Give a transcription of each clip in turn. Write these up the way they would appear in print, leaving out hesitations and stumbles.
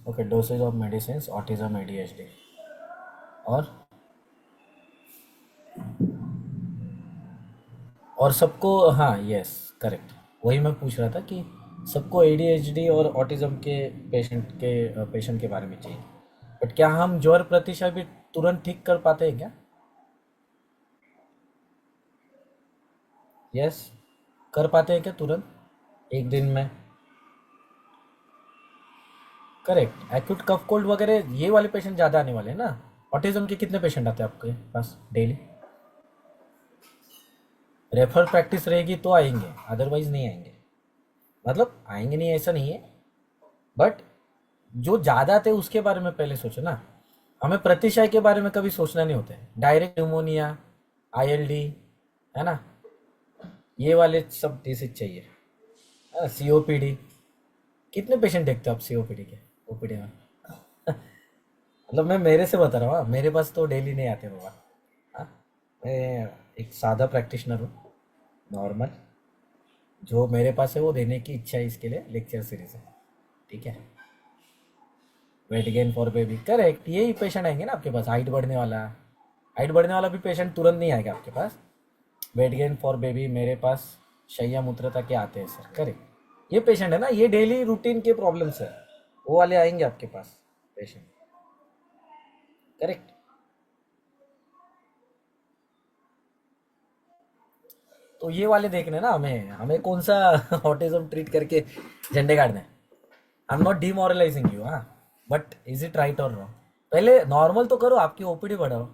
Okay, dosage of medicine, autism, ADHD. और सबको, हाँ यस, करेक्ट। वही मैं पूछ रहा था कि सबको एडीएचडी और ऑटिज्म के पेशेंट के बारे में चाहिए, बट क्या हम ज्वर प्रतिशत भी तुरंत ठीक कर पाते हैं क्या? यस, कर पाते हैं क्या तुरंत एक दिन में? करेक्ट। एक्यूट कफ कोल्ड वगैरह ये वाले पेशेंट ज़्यादा आने वाले हैं ना। ऑटिज्म के कितने पेशेंट आते हैं आपके पास डेली? रेफर प्रैक्टिस रहेगी तो आएंगे, अदरवाइज नहीं आएंगे। मतलब आएंगे नहीं ऐसा नहीं है, बट जो ज़्यादा आते हैं उसके बारे में पहले सोचो ना। हमें प्रतिशय के बारे में कभी सोचना नहीं होता है। डायरेक्ट न्यूमोनिया, आईएलडी, है ना, ये वाले सब डिसीज चाहिए। सीओपीडी, कितने पेशेंट देखते हो आप सीओपीडी के ओपीडी में? मतलब मैं मेरे से बता रहा हूँ, हाँ, मेरे पास तो डेली नहीं आते बाबा। हाँ, मैं एक सादा प्रैक्टिशनर हूँ, नॉर्मल। जो मेरे पास है वो देने की इच्छा है, इसके लिए लेक्चर सीरीज है। ठीक है। Weight gain for baby, correct, यही पेशेंट आएंगे ना आपके पास। हाइट बढ़ने वाला भी पेशेंट तुरंत नहीं आएगा आपके पास। वेट गेन फॉर बेबी मेरे पास शैया मूत्रता के आते हैं सर, करेक्ट। ये पेशेंट है ना, ये डेली रूटीन के प्रॉब्लम्स है, वो वाले आएंगे आपके पास पेशेंट। करेक्ट। तो ये वाले देखने ना, हमें हमें कौन सा ऑटिज्म ट्रीट करके झंडे गाड़ने। I am not demoralising you, हाँ, बट इज इट राइट और रॉन्ग? पहले नॉर्मल तो करो, आपकी ओपीडी बढ़ाओ,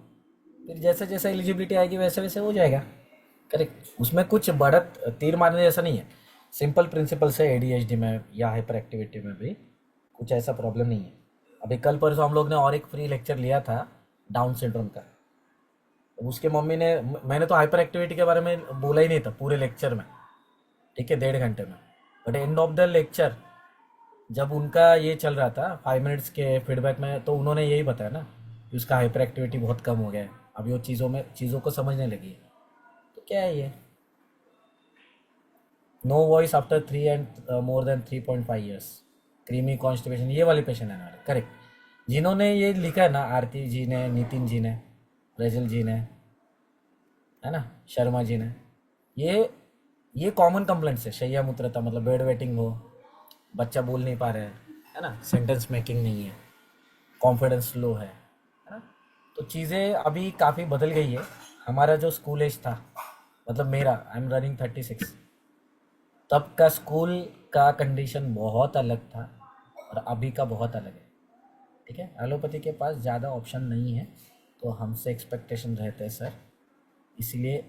फिर जैसे जैसे एलिजिबिलिटी आएगी वैसे वैसे हो जाएगा। करेक्ट। उसमें कुछ बढ़त तीर मारने जैसा नहीं है। सिंपल प्रिंसिपल से एडीएचडी में या हाइपर एक्टिविटी में भी कुछ ऐसा प्रॉब्लम नहीं है। अभी कल परसों हम लोग ने और एक फ्री लेक्चर लिया था डाउन सिंड्रोम का। उसके मम्मी ने, मैंने तो हाइपर एक्टिविटी के बारे में बोला ही नहीं था पूरे लेक्चर में। ठीक है, 1.5 घंटे में। But and of the lecture जब उनका ये चल रहा था 5 मिनट्स के फीडबैक में, तो उन्होंने यही बताया ना कि उसका हाइपर एक्टिविटी बहुत कम हो गया है, अभी वो चीज़ों को समझने लगी है। तो क्या है ये, no voice after 3 and more than 3.5 years, creamy constipation, ये वाले पेशेंट है हमारे। करेक्ट। जिन्होंने ये लिखा है ना, आरती जी ने, नितिन जी ने, रजल जी ने, है ना, शर्मा जी ने, ये ये कॉमन कंप्लेंट्स है। शैया मूत्रता मतलब बेड वेटिंग हो, बच्चा बोल नहीं पा रहा है ना, सेंटेंस मेकिंग नहीं है, कॉन्फिडेंस लो है ना। तो चीज़ें अभी काफ़ी बदल गई है। हमारा जो स्कूल एज था, मतलब मेरा, आई एम रनिंग 36, तब का स्कूल का कंडीशन बहुत अलग था और अभी का बहुत अलग है। ठीक है, एलोपैथी के पास ज़्यादा ऑप्शन नहीं है, तो हमसे एक्सपेक्टेशन रहते हैं सर, इसलिए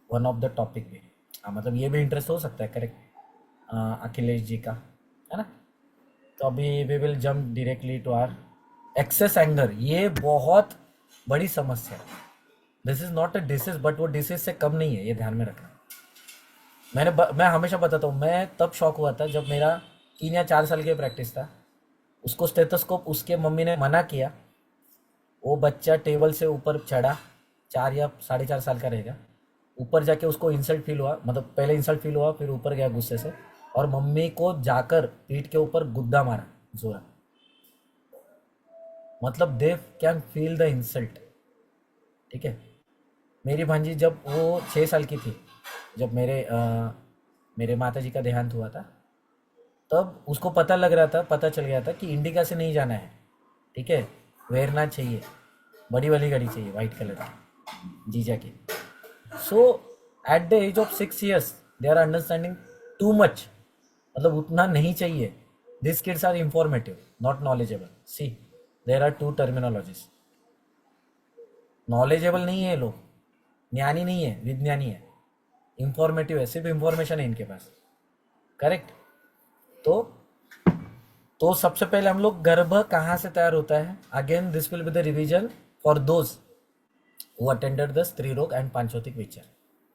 वन ऑफ द टॉपिक भी। हाँ, मतलब ये भी इंटरेस्ट हो सकता है, करेक्ट, अखिलेश जी का, है ना। तो अभी we will jump directly to our excess anger. ये बहुत बड़ी समस्या है। This is not a disease, but वो डिसीज से कम नहीं है, ये ध्यान में रखना। मैं हमेशा बताता हूँ, मैं तब शॉक हुआ था जब मेरा 3 या 4 साल की प्रैक्टिस था। उसको स्टेथोस्कोप, उसके मम्मी ने मना किया। वो बच्चा टेबल से ऊपर चढ़ा, 4 या 4.5 साल का रहेगा। ऊपर जाके उसको इंसल्ट फील हुआ, मतलब पहले इंसल्ट फील हुआ, फिर ऊपर गया गुस्से से, और मम्मी को जाकर पीठ के ऊपर गुद्दा मारा जोरा। मतलब they can feel the insult. ठीक है। मेरी भांजी जब वो 6 साल की थी, जब मेरे माता जी का देहांत हुआ था, तब उसको पता चल गया था कि इंडिका से नहीं जाना है। ठीक है, वेरना चाहिए, बड़ी वाली गाड़ी चाहिए वाइट कलर की, जीजा की। So at the age of 6 years they are understanding too much, मतलब उतना नहीं चाहिए। This kids are informative, not knowledgeable. See, there are two terminologies. Knowledgeable नहीं है ये लोग, ज्ञानी नहीं है, विज्ञानी है। इंफॉर्मेटिव है, सिर्फ इंफॉर्मेशन है इनके पास। करेक्ट। तो सबसे पहले हम लोग, गर्भ कहाँ से तैयार होता है? Again this will be the revision for those who attended the स्त्री रोग एंड पांचोतिक विचार।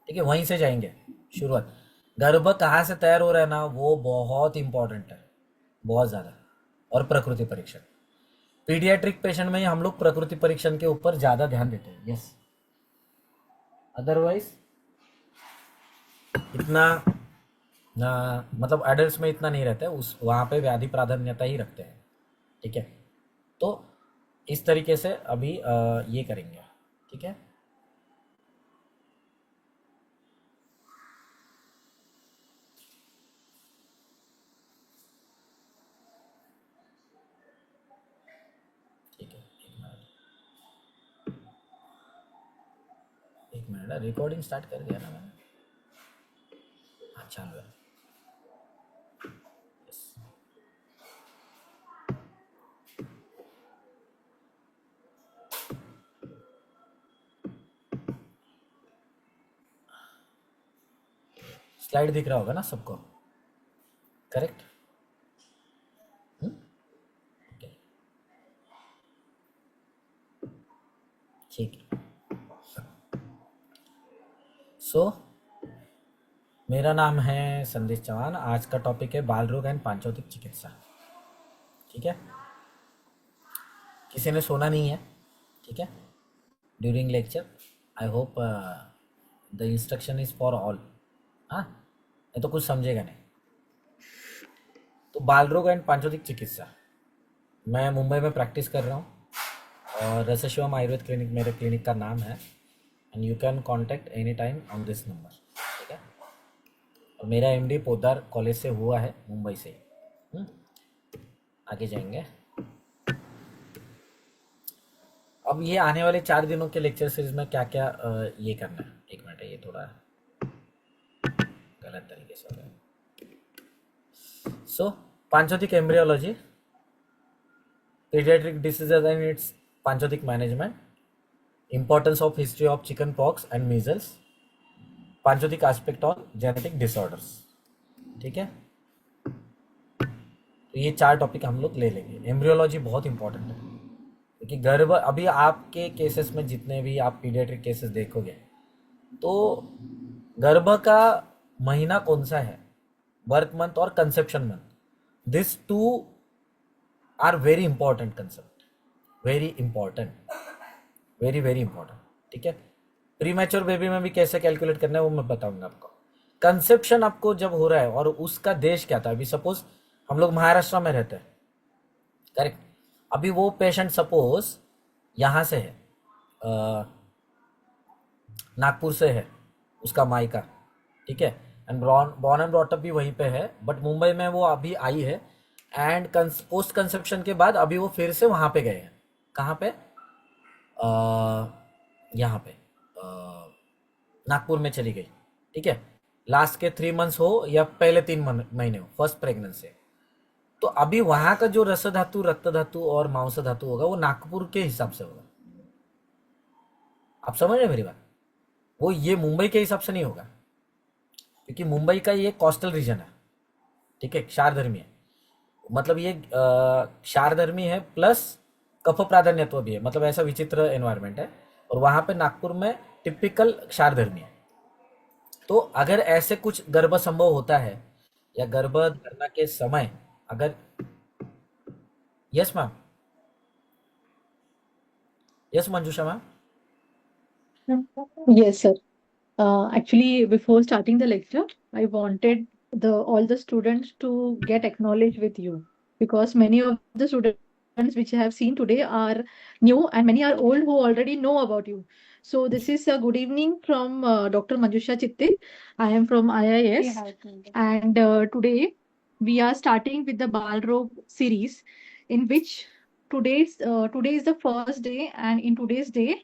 ठीक है, वहीं से जाएंगे शुरुआत। गर्भ कहाँ से तैयार हो रहा है ना, वो बहुत इंपॉर्टेंट है, बहुत ज़्यादा। और प्रकृति परीक्षण, पीडियाट्रिक पेशेंट में ही हम लोग प्रकृति परीक्षण के ऊपर ज़्यादा ध्यान देते हैं। यस, अदरवाइज इतना मतलब एडल्ट में इतना नहीं रहता है, उस वहाँ पे व्याधि प्राधान्यता ही रखते हैं। ठीक है, तो इस तरीके से अभी ये करेंगे, ठीक है। ठीक है, एक मिनट, रिकॉर्डिंग स्टार्ट कर दिया ना मैंने? हाँ, चालू है। Yes. स्लाइड दिख रहा होगा ना सबको? करेक्ट? ओके, ठीक है। सो मेरा नाम है संदेश चौहान। आज का टॉपिक है बाल रोग एंड पांचौतिक चिकित्सा। ठीक है, किसी ने सोना नहीं है, ठीक है, during lecture. I hope the instruction is for all. हाँ, नहीं तो कुछ समझेगा नहीं। तो बाल रोग एंड पांचौतिक चिकित्सा, मैं मुंबई में प्रैक्टिस कर रहा हूँ और रसशिवम आयुर्वेद क्लिनिक मेरे क्लिनिक का नाम है। And you can contact any time on this number, ठीक है। और मेरा एमडी पोद्दार कॉलेज से हुआ है, मुंबई से। आगे जाएंगे। अब ये आने वाले 4 दिनों के लेक्चर सीरीज में क्या क्या ये करना है, एक मिनट, ये थोड़ा गलत तरीके से हो रहा है। सो पांचोतिक embryology, paediatric diseases and its पांचोतिक management, importance of history of chicken pox and measles, पांचोतिक एस्पेक्ट ऑन जेनेटिक डिसऑर्डर्स, ठीक है। तो ये 4 टॉपिक हम लोग ले लेंगे। एम्ब्रियोलॉजी बहुत इंपॉर्टेंट है, क्योंकि गर्भ, अभी आपके केसेस में जितने भी आप पीडियाट्रिक केसेस देखोगे, तो गर्भ का महीना कौन सा है, बर्थ मंथ और conception month, this two are very important concept, very important, very very important, ठीक है। प्री मैच्योर बेबी में भी कैसे कैलकुलेट करना है वो मैं बताऊंगा आपको। कंसेप्शन आपको जब हो रहा है, और उसका देश क्या था, अभी सपोज हम लोग महाराष्ट्र में रहते हैं, करेक्ट। अभी वो पेशेंट सपोज यहाँ से है, नागपुर से है, उसका मायका, ठीक है, एंड बॉर्न एंड ब्रॉटअप भी वहीं पे है, बट मुंबई में वो अभी आई है। एंड पोस्ट कंसेप्शन के बाद अभी वो फिर से वहाँ पे गए हैं। कहाँ पे? यहाँ पे नागपुर में चली गई, ठीक है। लास्ट के 3 मंथ्स हो या पहले 3 महीने हो, फर्स्ट प्रेगनेंसी। तो अभी वहां का जो रस धातु, रक्त धातु और मांस धातु होगा वो नागपुर के हिसाब से होगा। आप समझ रहे मेरी बात? वो ये मुंबई के हिसाब से नहीं होगा, क्योंकि मुंबई का ये कोस्टल रीजन है, ठीक है, क्षारधर्मी है। मतलब ये क्षारधर्मी है प्लस कफ प्राधान्यत्व भी है, मतलब ऐसा विचित्र एनवायरनमेंट है। और वहां पे नागपुर में टिपिकल क्षारधर्मी है। तो अगर ऐसे कुछ गर्भ संभव होता है, या गर्भ धारणा के समय अगर, yes ma'am, yes Manjusha ma'am. Yes, sir. Actually, before starting the lecture, I wanted the all the students to get acknowledged with you because many of the students which I have seen today are new and many are old who already know about you. So this is a good evening from Dr. Manjusha Chitte. I am from IIS, and today we are starting with the Balrog series, in which today is the first day, and in today's day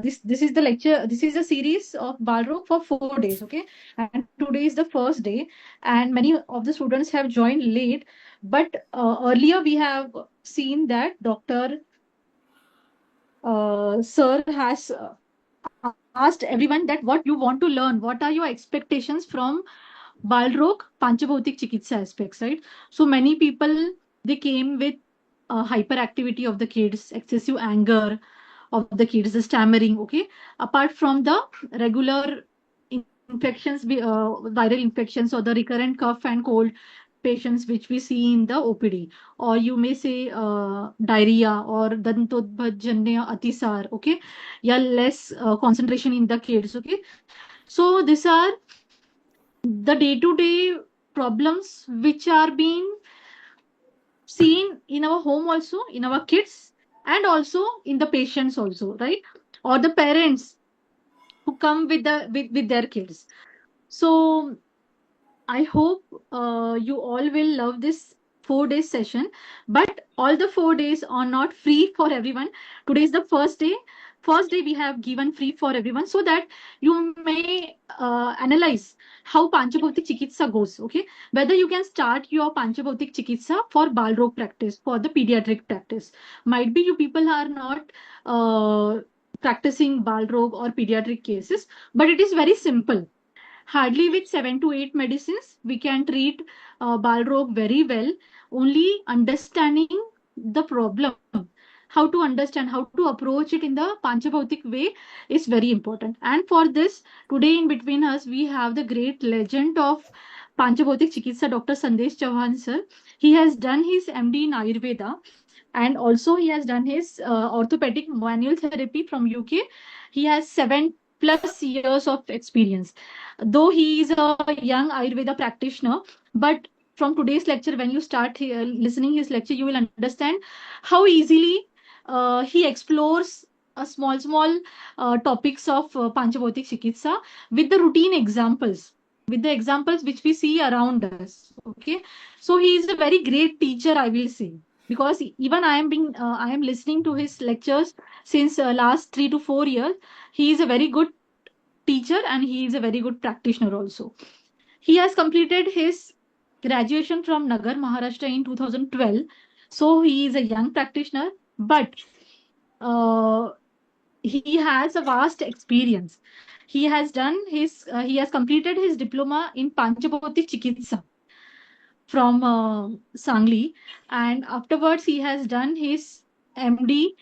this is the lecture. This is a series of Balrog for 4 days. Okay, and today is the first day, and many of the students have joined late. But earlier we have seen that Doctor Sir has asked everyone that what you want to learn, what are your expectations from Balrog Panchabautik Chikitsa aspects, right? So many people, they came with hyperactivity of the kids, excessive anger of the kids, the stammering, okay? Apart from the regular infections, viral infections or the recurrent cough and cold patients which we see in the OPD, or you may say diarrhea or dantodbhajanya atisar, okay? Yeah, less concentration in the kids, okay? So these are the day-to-day problems which are being seen in our home also, in our kids, and also in the patients also, right? Or the parents who come with with their kids. So I hope you all will love this 4 days session. But all the 4 days are not free for everyone. Today is the first day. First day we have given free for everyone so that you may analyze how Panchabautik Chikitsa goes. Okay, whether you can start your Panchabautik Chikitsa for Balrog practice, for the pediatric practice. Might be you people are not uh, practicing Balrog or pediatric cases, but it is very simple. Hardly with 7 to 8 medicines, we can treat Balrog very well. Only understanding the problem, how to understand, how to approach it in the Panchabautik way is very important. And for this, today in between us, we have the great legend of Panchabautik Chikitsa, Dr. Sandesh Chauhan sir. He has done his MD in Ayurveda, and also he has done his orthopedic manual therapy from UK. He has 7+ years of experience. Though he is a young Ayurveda practitioner, but from today's lecture, when you start listening his lecture, you will understand how easily he explores small topics of Panchabautik Chikitsa with the routine examples, with the examples which we see around us. Okay, so he is a very great teacher, I will say, because even I am listening to his lectures since last 3 to 4 years. He is a very good teacher and he is a very good practitioner also. He has completed his graduation from Nagar, Maharashtra in 2012. So he is a young practitioner, but uh, he has a vast experience. He has completed his diploma in Panchabauti Chikitsa from Sangli, and afterwards he has done his MD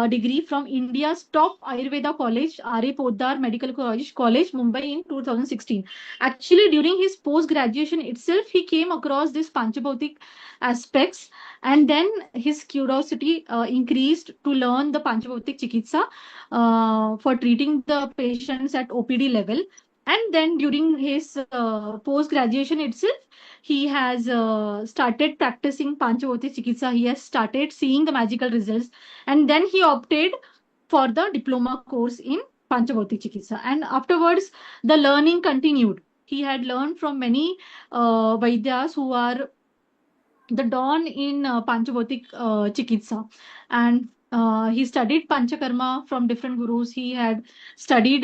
degree from India's top Ayurveda college, R.A. Poddar Medical College, Mumbai in 2016. Actually, during his post graduation itself, he came across this Panchabautik aspects, and then his curiosity increased to learn the Panchabautik Chikitsa for treating the patients at OPD level. And then during his post graduation itself, he has started practicing Panchavati Chikitsa. He has started seeing the magical results. And then he opted for the diploma course in Panchavati Chikitsa. And afterwards, the learning continued. He had learned from many Vaidyas who are the dawn in Panchavati Chikitsa. And he studied Panchakarma from different gurus. He had studied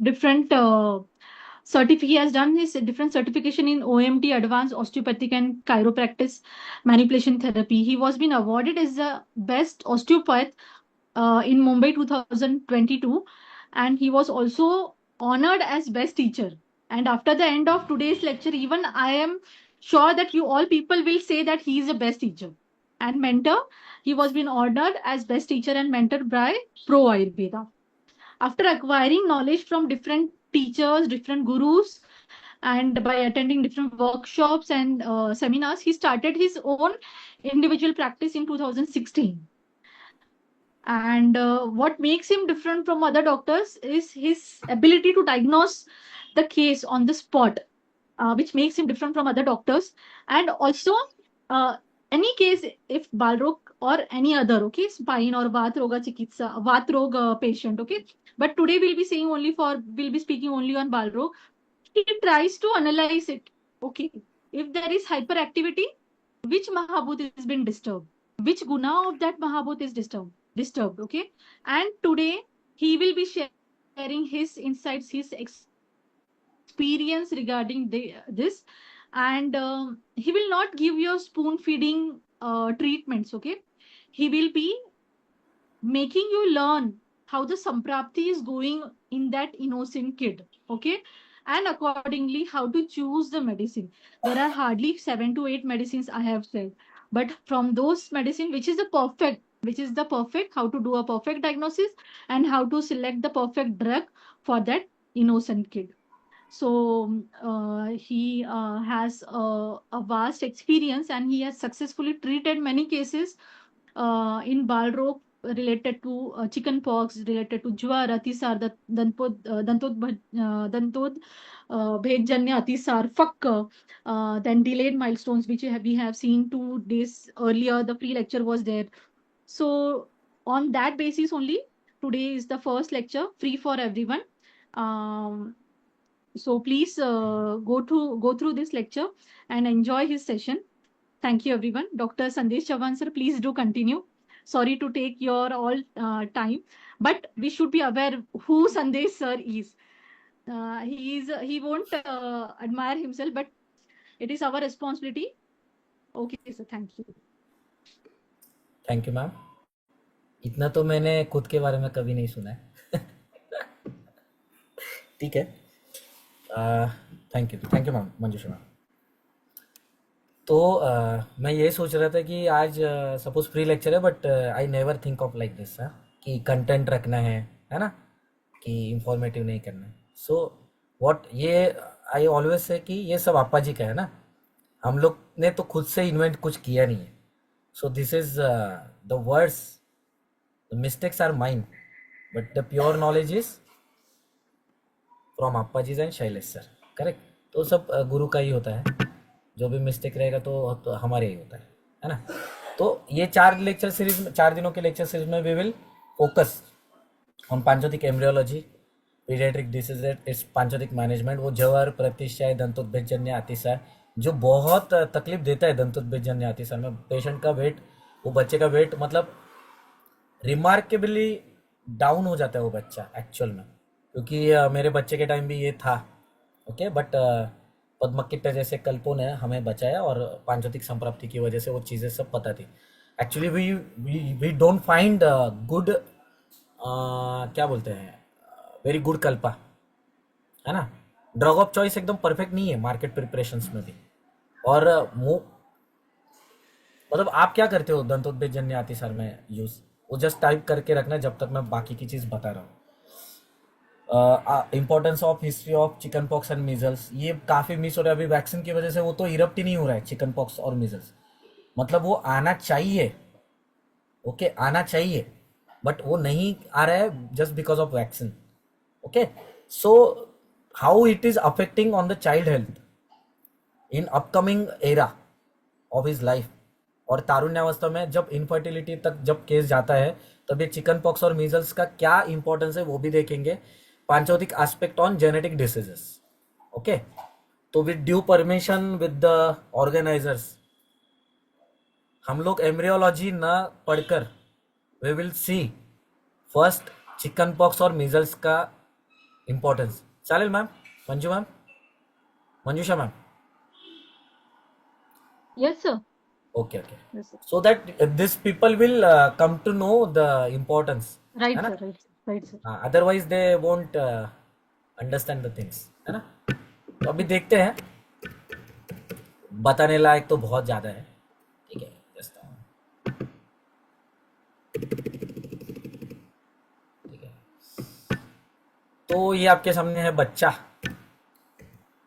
different he has done his different certification in OMT, Advanced Osteopathic and Chiropractic Manipulation Therapy. He was been awarded as the best osteopath in Mumbai 2022, and he was also honored as best teacher. And after the end of today's lecture, even I am sure that you all people will say that he is the best teacher and mentor. He was been honored as best teacher and mentor by Pro Ayurveda. After acquiring knowledge from different teachers, different gurus, and by attending different workshops and seminars, he started his own individual practice in 2016. And what makes him different from other doctors is his ability to diagnose the case on the spot, which makes him different from other doctors. And also, uh, any case, if Balrog or any other, okay, spine or Vat Roga Chikitsa, Vat Rog patient, okay. But today we'll be speaking only on Balrog. He tries to analyze it. Okay, if there is hyperactivity, which Mahabhut has been disturbed, which guna of that Mahabhut is disturbed. Okay, and today he will be sharing his insights, his experience regarding this, and he will not give you spoon feeding treatments. Okay, he will be making you learn how the samprapti is going in that innocent kid. Okay, and accordingly how to choose the medicine. There are hardly 7 to 8 medicines I have said, but from those medicine, which is the perfect, how to do a perfect diagnosis and how to select the perfect drug for that innocent kid. So he has a vast experience and he has successfully treated many cases in Balrog related to chicken pox, related to ज्वर, अतिसार, दंतोद भेदजन्य अतिसार, then delayed milestones which we have seen 2 days earlier. The free lecture was there. So on that basis only, today is the first lecture free for everyone. So please go through this lecture and enjoy his session. Thank you, everyone. Dr. Sandesh Chavan, sir, please do continue. Sorry to take your all time, but we should be aware who Sandesh sir is. He won't admire himself, but it is our responsibility. Okay, sir. Thank you. Thank you ma'am. इतना तो मैंने खुद के बारे में कभी नहीं सुना है। ठीक है, thank you ma'am, Manjusha ma'am. तो मैं ये सोच रहा था कि आज सपोज फ्री लेक्चर है, but I never think of like this कि कंटेंट रखना है ना, कि इंफॉर्मेटिव नहीं करना है। सो व्हाट ये आई ऑलवेज से कि ये सब अप्पा जी का है ना, हम लोग ने तो खुद से इन्वेंट कुछ किया नहीं है। So this is the words, the mistakes are mine, but the pure knowledge is from Appa ji and Shailesh sir, correct. तो सब गुरु का ही होता है, जो भी मिस्टेक रहेगा तो हमारे ही होता है ना। तो ये 4 सीरीज में, 4 दिनों के लेक्चर सीरीज में वी विल फोकस ऑन पांचोतिक एम्ब्रियोलॉजी, पीडियाट्रिक डिसीजेज, इट्स पांचोतिक मैनेजमेंट। वो जवर, प्रतिष्ठा, दंतोत्भेदजन्य अतिसार जो बहुत तकलीफ देता है, दंतोत्भेदजन्य अतिसार में पेशेंट का वेट, वो बच्चे का वेट मतलब रिमार्केबली डाउन हो जाता है वो बच्चा एक्चुअल में, क्योंकि मेरे बच्चे के टाइम भी ये था। ओके, बट पद्मकिट्टा जैसे कल्पों ने हमें बचाया और पांचोतिक संप्राप्ति की वजह से वो चीज़ें सब पता थी। Actually we don't find good, क्या बोलते हैं, वेरी गुड कल्पा, है ना। ड्रग ऑफ चॉइस एकदम परफेक्ट नहीं है मार्केट प्रिपरेशंस में भी। और मतलब आप क्या करते हो दंतोत्भेदजन्य अतिसार में यूज, वो जस्ट टाइप करके रखना जब तक मैं बाकी की चीज़ बता रहा हूँ। Importance of history of chicken pox and measles, ये काफ़ी मिस हो रहा है अभी वैक्सीन की वजह से। वो तो इरप्ट ही नहीं हो रहा है चिकन पॉक्स और मीजल्स, मतलब वो आना चाहिए, ओके आना चाहिए, बट वो नहीं आ रहा है just because of vaccine. Okay, so how it is affecting on the child health in upcoming era of his life. और तारुण्यावस्था में जब इनफर्टिलिटी तक जब केस जाता है, तब ये चिकन पॉक्स और मीजल्स का क्या इंपॉर्टेंस है वो भी देखेंगे। पांचोतिक aspect on genetic diseases. Okay, तो with due permission with the organisers, हम लोग एम्ब्रियोलॉजी न पढ़कर we will see first chicken pox और मीजल्स का इंपॉर्टेंस। चालेल ma'am, Manju ma'am, Manjusha ma'am? Yes, sir. Okay okay, Yes, sir. so that this people will come to know the importance, Right, है ना। sir. Right, sir. Right, sir. Otherwise they won't understand the things, है ना। तो अभी देखते हैं, बताने लायक तो बहुत ज़्यादा है। ठीक है, just, ठीक है। तो ये आपके सामने है बच्चा,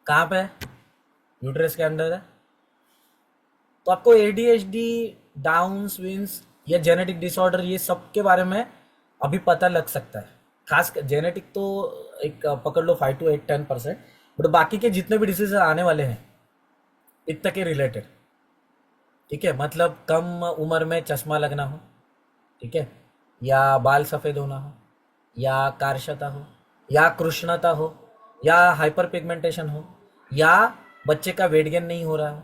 कहाँ पे है, यूट्रस के अंदर है। तो आपको ADHD, डाउन स्विंग्स या जेनेटिक डिसऑर्डर, ये सब के बारे में अभी पता लग सकता है। खास जेनेटिक तो एक पकड़ लो 5 to 8 10%, बट बाकी के जितने भी डिसीज आने वाले हैं पित्त के रिलेटेड, ठीक है, मतलब कम उम्र में चश्मा लगना हो, ठीक है, या बाल सफ़ेद होना हो, या कार्शता हो, या कृष्णता हो, या हाइपर पिगमेंटेशन हो, या बच्चे का वेट गेन नहीं हो रहा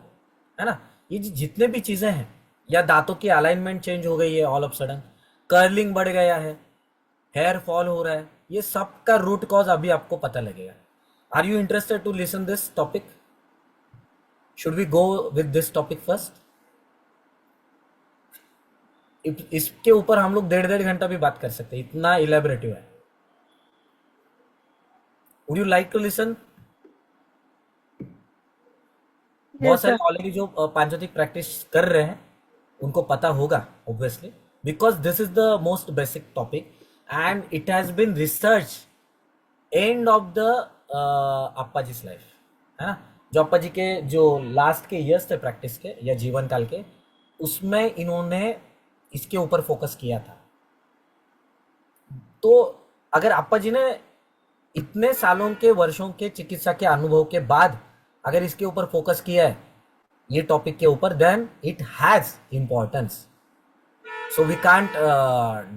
है ना। ये जितने भी चीज़ें हैं, या दांतों की अलाइनमेंट चेंज हो गई है ऑल ऑफ सडन, कर्लिंग बढ़ गया है, हेयर फॉल हो रहा है, ये सब का रूट कॉज अभी आपको पता लगेगा। Are you interested to listen this topic? Should we go with this topic first? इसके ऊपर हम लोग 1.5 घंटा भी बात कर सकते हैं, इतना इलेबरेटिव है। Would you like to listen? बहुत Yes, सारे sir. ऑलरेडी जो पांचोतिक प्रैक्टिस कर रहे हैं उनको पता होगा obviously, because this is the most basic topic and it has been research and of the Appa जी's लाइफ, है ना। जो अप्पा जी के जो लास्ट के ईयर्स थे प्रैक्टिस के या जीवन काल के, उसमें इन्होंने इसके ऊपर फोकस किया था। तो अगर अप्पा जी ने इतने सालों के वर्षों के चिकित्सा के अनुभव के बाद अगर इसके ऊपर फोकस किया है, ये टॉपिक के ऊपर, then it has importance. So we can't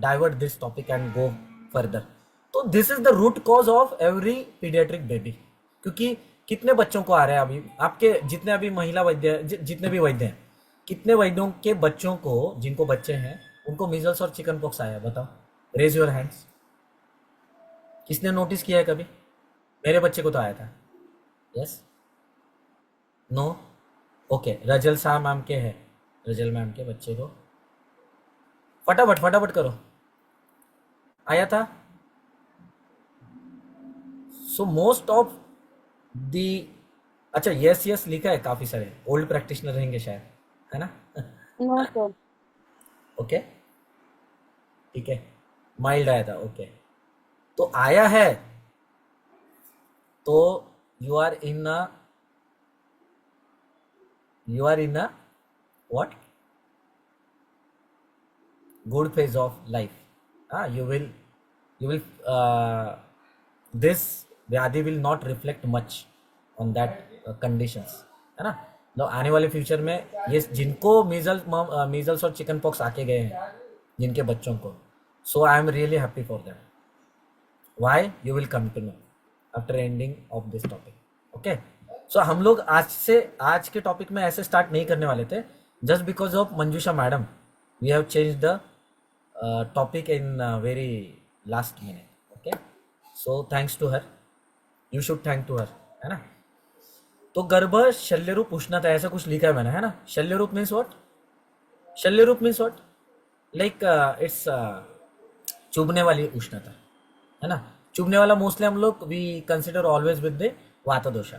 divert this topic and go further. तो this is the root cause of every paediatric baby. क्योंकि कितने बच्चों को आ रहा है अभी आपके जितने अभी महिला वैद्य जितने भी वैद्य हैं, कितने वैद्यों के बच्चों को, जिनको बच्चे हैं, उनको मीजल्स और चिकन पॉक्स आया है? बताओ, रेज योर हैंड्स. किसने नोटिस किया है कभी? मेरे बच्चे को तो आया था. Yes, no, okay. Rajal Shah ma'am के है, रजल मैम के बच्चे को फटाफट फटाफट करो, आया था. सो मोस्ट ऑफ दी, अच्छा यस यस लिखा है काफी सारे, ओल्ड प्रैक्टिशनर रहेंगे शायद, है ना? No sir. ओके, ठीक है, माइल्ड आया था. ओके, तो आया है तो you are in a what good phase of life. You will this व्याधि will not reflect much on that conditions, है ना? तो आने वाले फ्यूचर में ये जिनको मीजल्स और चिकन पॉक्स आके गए हैं जिनके बच्चों को, so I am really happy for that. Why? You will come to know after ending of this topic. Okay, so हम लोग आज के टॉपिक में ऐसे स्टार्ट नहीं करने वाले थे, just because of Manjusha madam we have change the topic in very last minute. Okay, so thanks to her, you should thank to her, है ना? तो गर्भ शल्य रूप उष्णता ऐसा कुछ लिखा है मैंने, है ना? शल्य रूप मीन्स व्हाट? शल्य रूप मीन्स व्हाट? लाइक इट्स चुभने वाली उष्णता, है ना? चुभने वाला मोस्टली हम लोग we consider always with the vata dosha.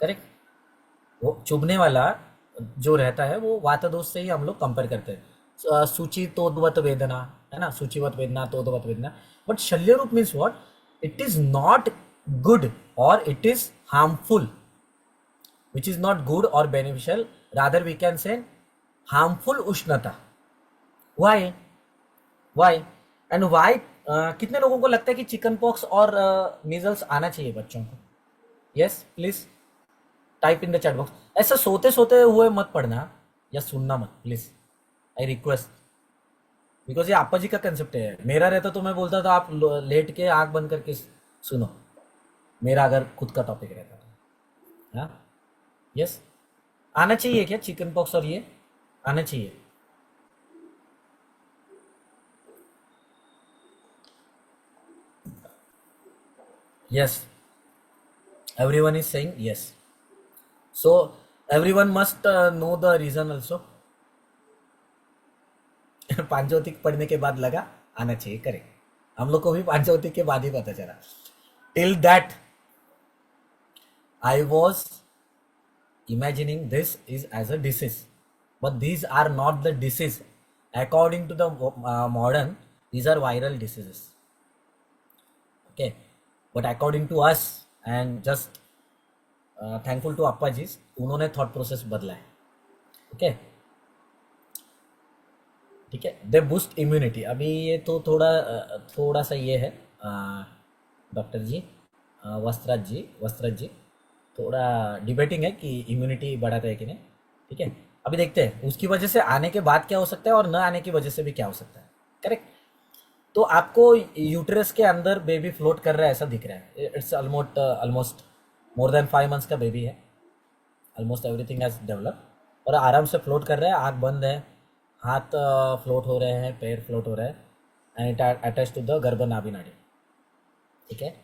Correct? वो चुभने वाला जो रहता है वो वात दोष से ही हम लोग कंपेयर करते हैं. सूची तोदवत वेदना, है ना? सूचीवत वेदना, तोदवत वेदना. बट शल्य रूप means what? It is not good और it is harmful, which is not good और beneficial, rather we can say harmful उष्णता. Why why and why? कितने लोगों को लगता है कि चिकन पॉक्स और मीजल्स आना चाहिए बच्चों को? Yes, please type in the chat box. ऐसा सोते सोते हुए मत पढ़ना या सुनना मत, प्लीज, आई रिक्वेस्ट. बिकॉज ये आपा जी का कंसेप्ट है. मेरा रहता तो मैं बोलता था आप लेट के आंख बंद करके सुनो, मेरा अगर खुद का टॉपिक रहता तो. हाँ, यस, आना चाहिए क्या चिकन पॉक्स और ये आना चाहिए? Yes, everyone is saying yes. So everyone must know the reason also. पांचौतिक पढ़ने के बाद लगा आना चाहिए. करेक्ट, हम लोग को भी पांचौतिक के बाद ही पता चला. Till that I was imagining this is as a disease, but these are not the disease according to the modern. These are viral diseases. Okay, but according to us and just thankful to Appa ji, उन्होंने thought process बदला है. Okay, ठीक है. They boost immunity. अभी ये तो थोड़ा सा ये है डॉक्टर जी, वस्त्रज जी थोड़ा डिबेटिंग है कि इम्यूनिटी बढ़ाता है कि नहीं. ठीक है, अभी देखते हैं उसकी वजह से आने के बाद क्या हो सकता है और न आने की वजह से भी क्या हो सकता है. करेक्ट. तो आपको यूट्रस के अंदर बेबी फ्लोट कर रहा है ऐसा दिख रहा है. It's almost more than 5 months का बेबी है. ऑलमोस्ट एवरीथिंग हैज डेवलप और आराम से फ्लोट कर रहा है. आँख बंद है, हाथ फ्लोट हो रहे हैं, पैर फ्लोट हो रहा है, and it attach to the garbha nabhi नाड़ी. ठीक है,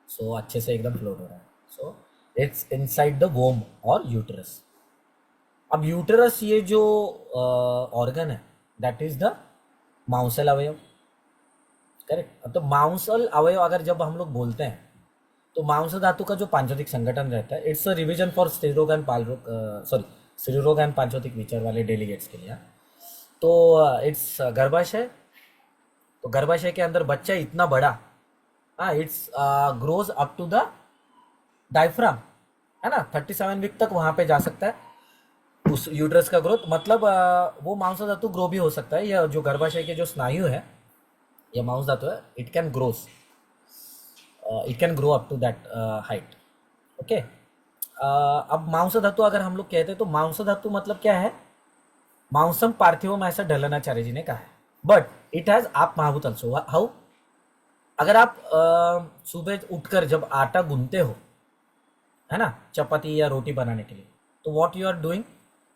सो अच्छे से एकदम फ्लोट हो रहा है. सो इट्स इनसाइड द वोम और यूटरस. अब यूटरस ये जो ऑर्गन है दैट इज द मांसल अवयव. करेक्ट. तो मांसल अवयव अगर जब हम लोग बोलते हैं तो मांस धातु का जो पांचोतिक संगठन रहता है, इट्स अ रिविजन फॉर स्त्रीरोग एंड स्त्रीरोग एंड पांचोतिक विचार वाले डेलीगेट्स के लिए. तो इट्स गर्भाशय. तो गर्भाशय के अंदर बच्चा इतना बड़ा, हाँ, it's grows up to the diaphragm, है ना? 37 वीक तक वहां पे जा सकता है उस यूट्रस का ग्रोथ. मतलब वो मांस धातु ग्रो भी हो सकता है. यह जो गर्भाशय के जो स्नायु है ये मांस धातु है, it can grow up to that height. Okay. अब मांस धातु अगर हम लोग कहते हैं तो मांस धातु मतलब क्या है? मांसम पार्थिवम, ऐसा ढलनाचार्य जी ने कहा है. बट इट हैज आप महाभूत अल्सो. हाउ? अगर आप सुबह उठकर जब आटा गूंथते हो, है ना, चपाती या रोटी बनाने के लिए, तो व्हाट यू आर डूइंग?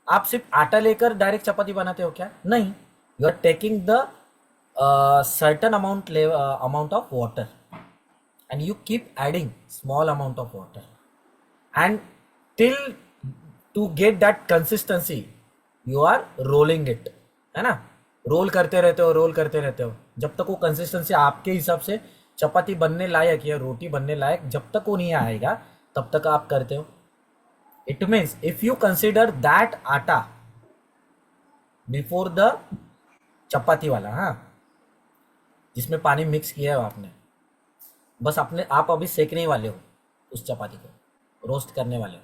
आप सिर्फ आटा लेकर डायरेक्ट चपाती बनाते हो क्या? नहीं. You are taking the certain amount of water and you keep adding small amount of water and till to get that consistency you are rolling it, है ना. रोल करते रहते हो, रोल करते रहते हो जब तक वो कंसिस्टेंसी आपके हिसाब से चपाती बनने लायक या रोटी बनने लायक जब तक वो नहीं आएगा तब तक आप करते हो. It means if you consider that आटा बिफोर द चपाती वाला, हाँ, जिसमें पानी मिक्स किया है आपने, बस अपने आप अभी सेकने ही वाले हो उस चपाती को, रोस्ट करने वाले हो.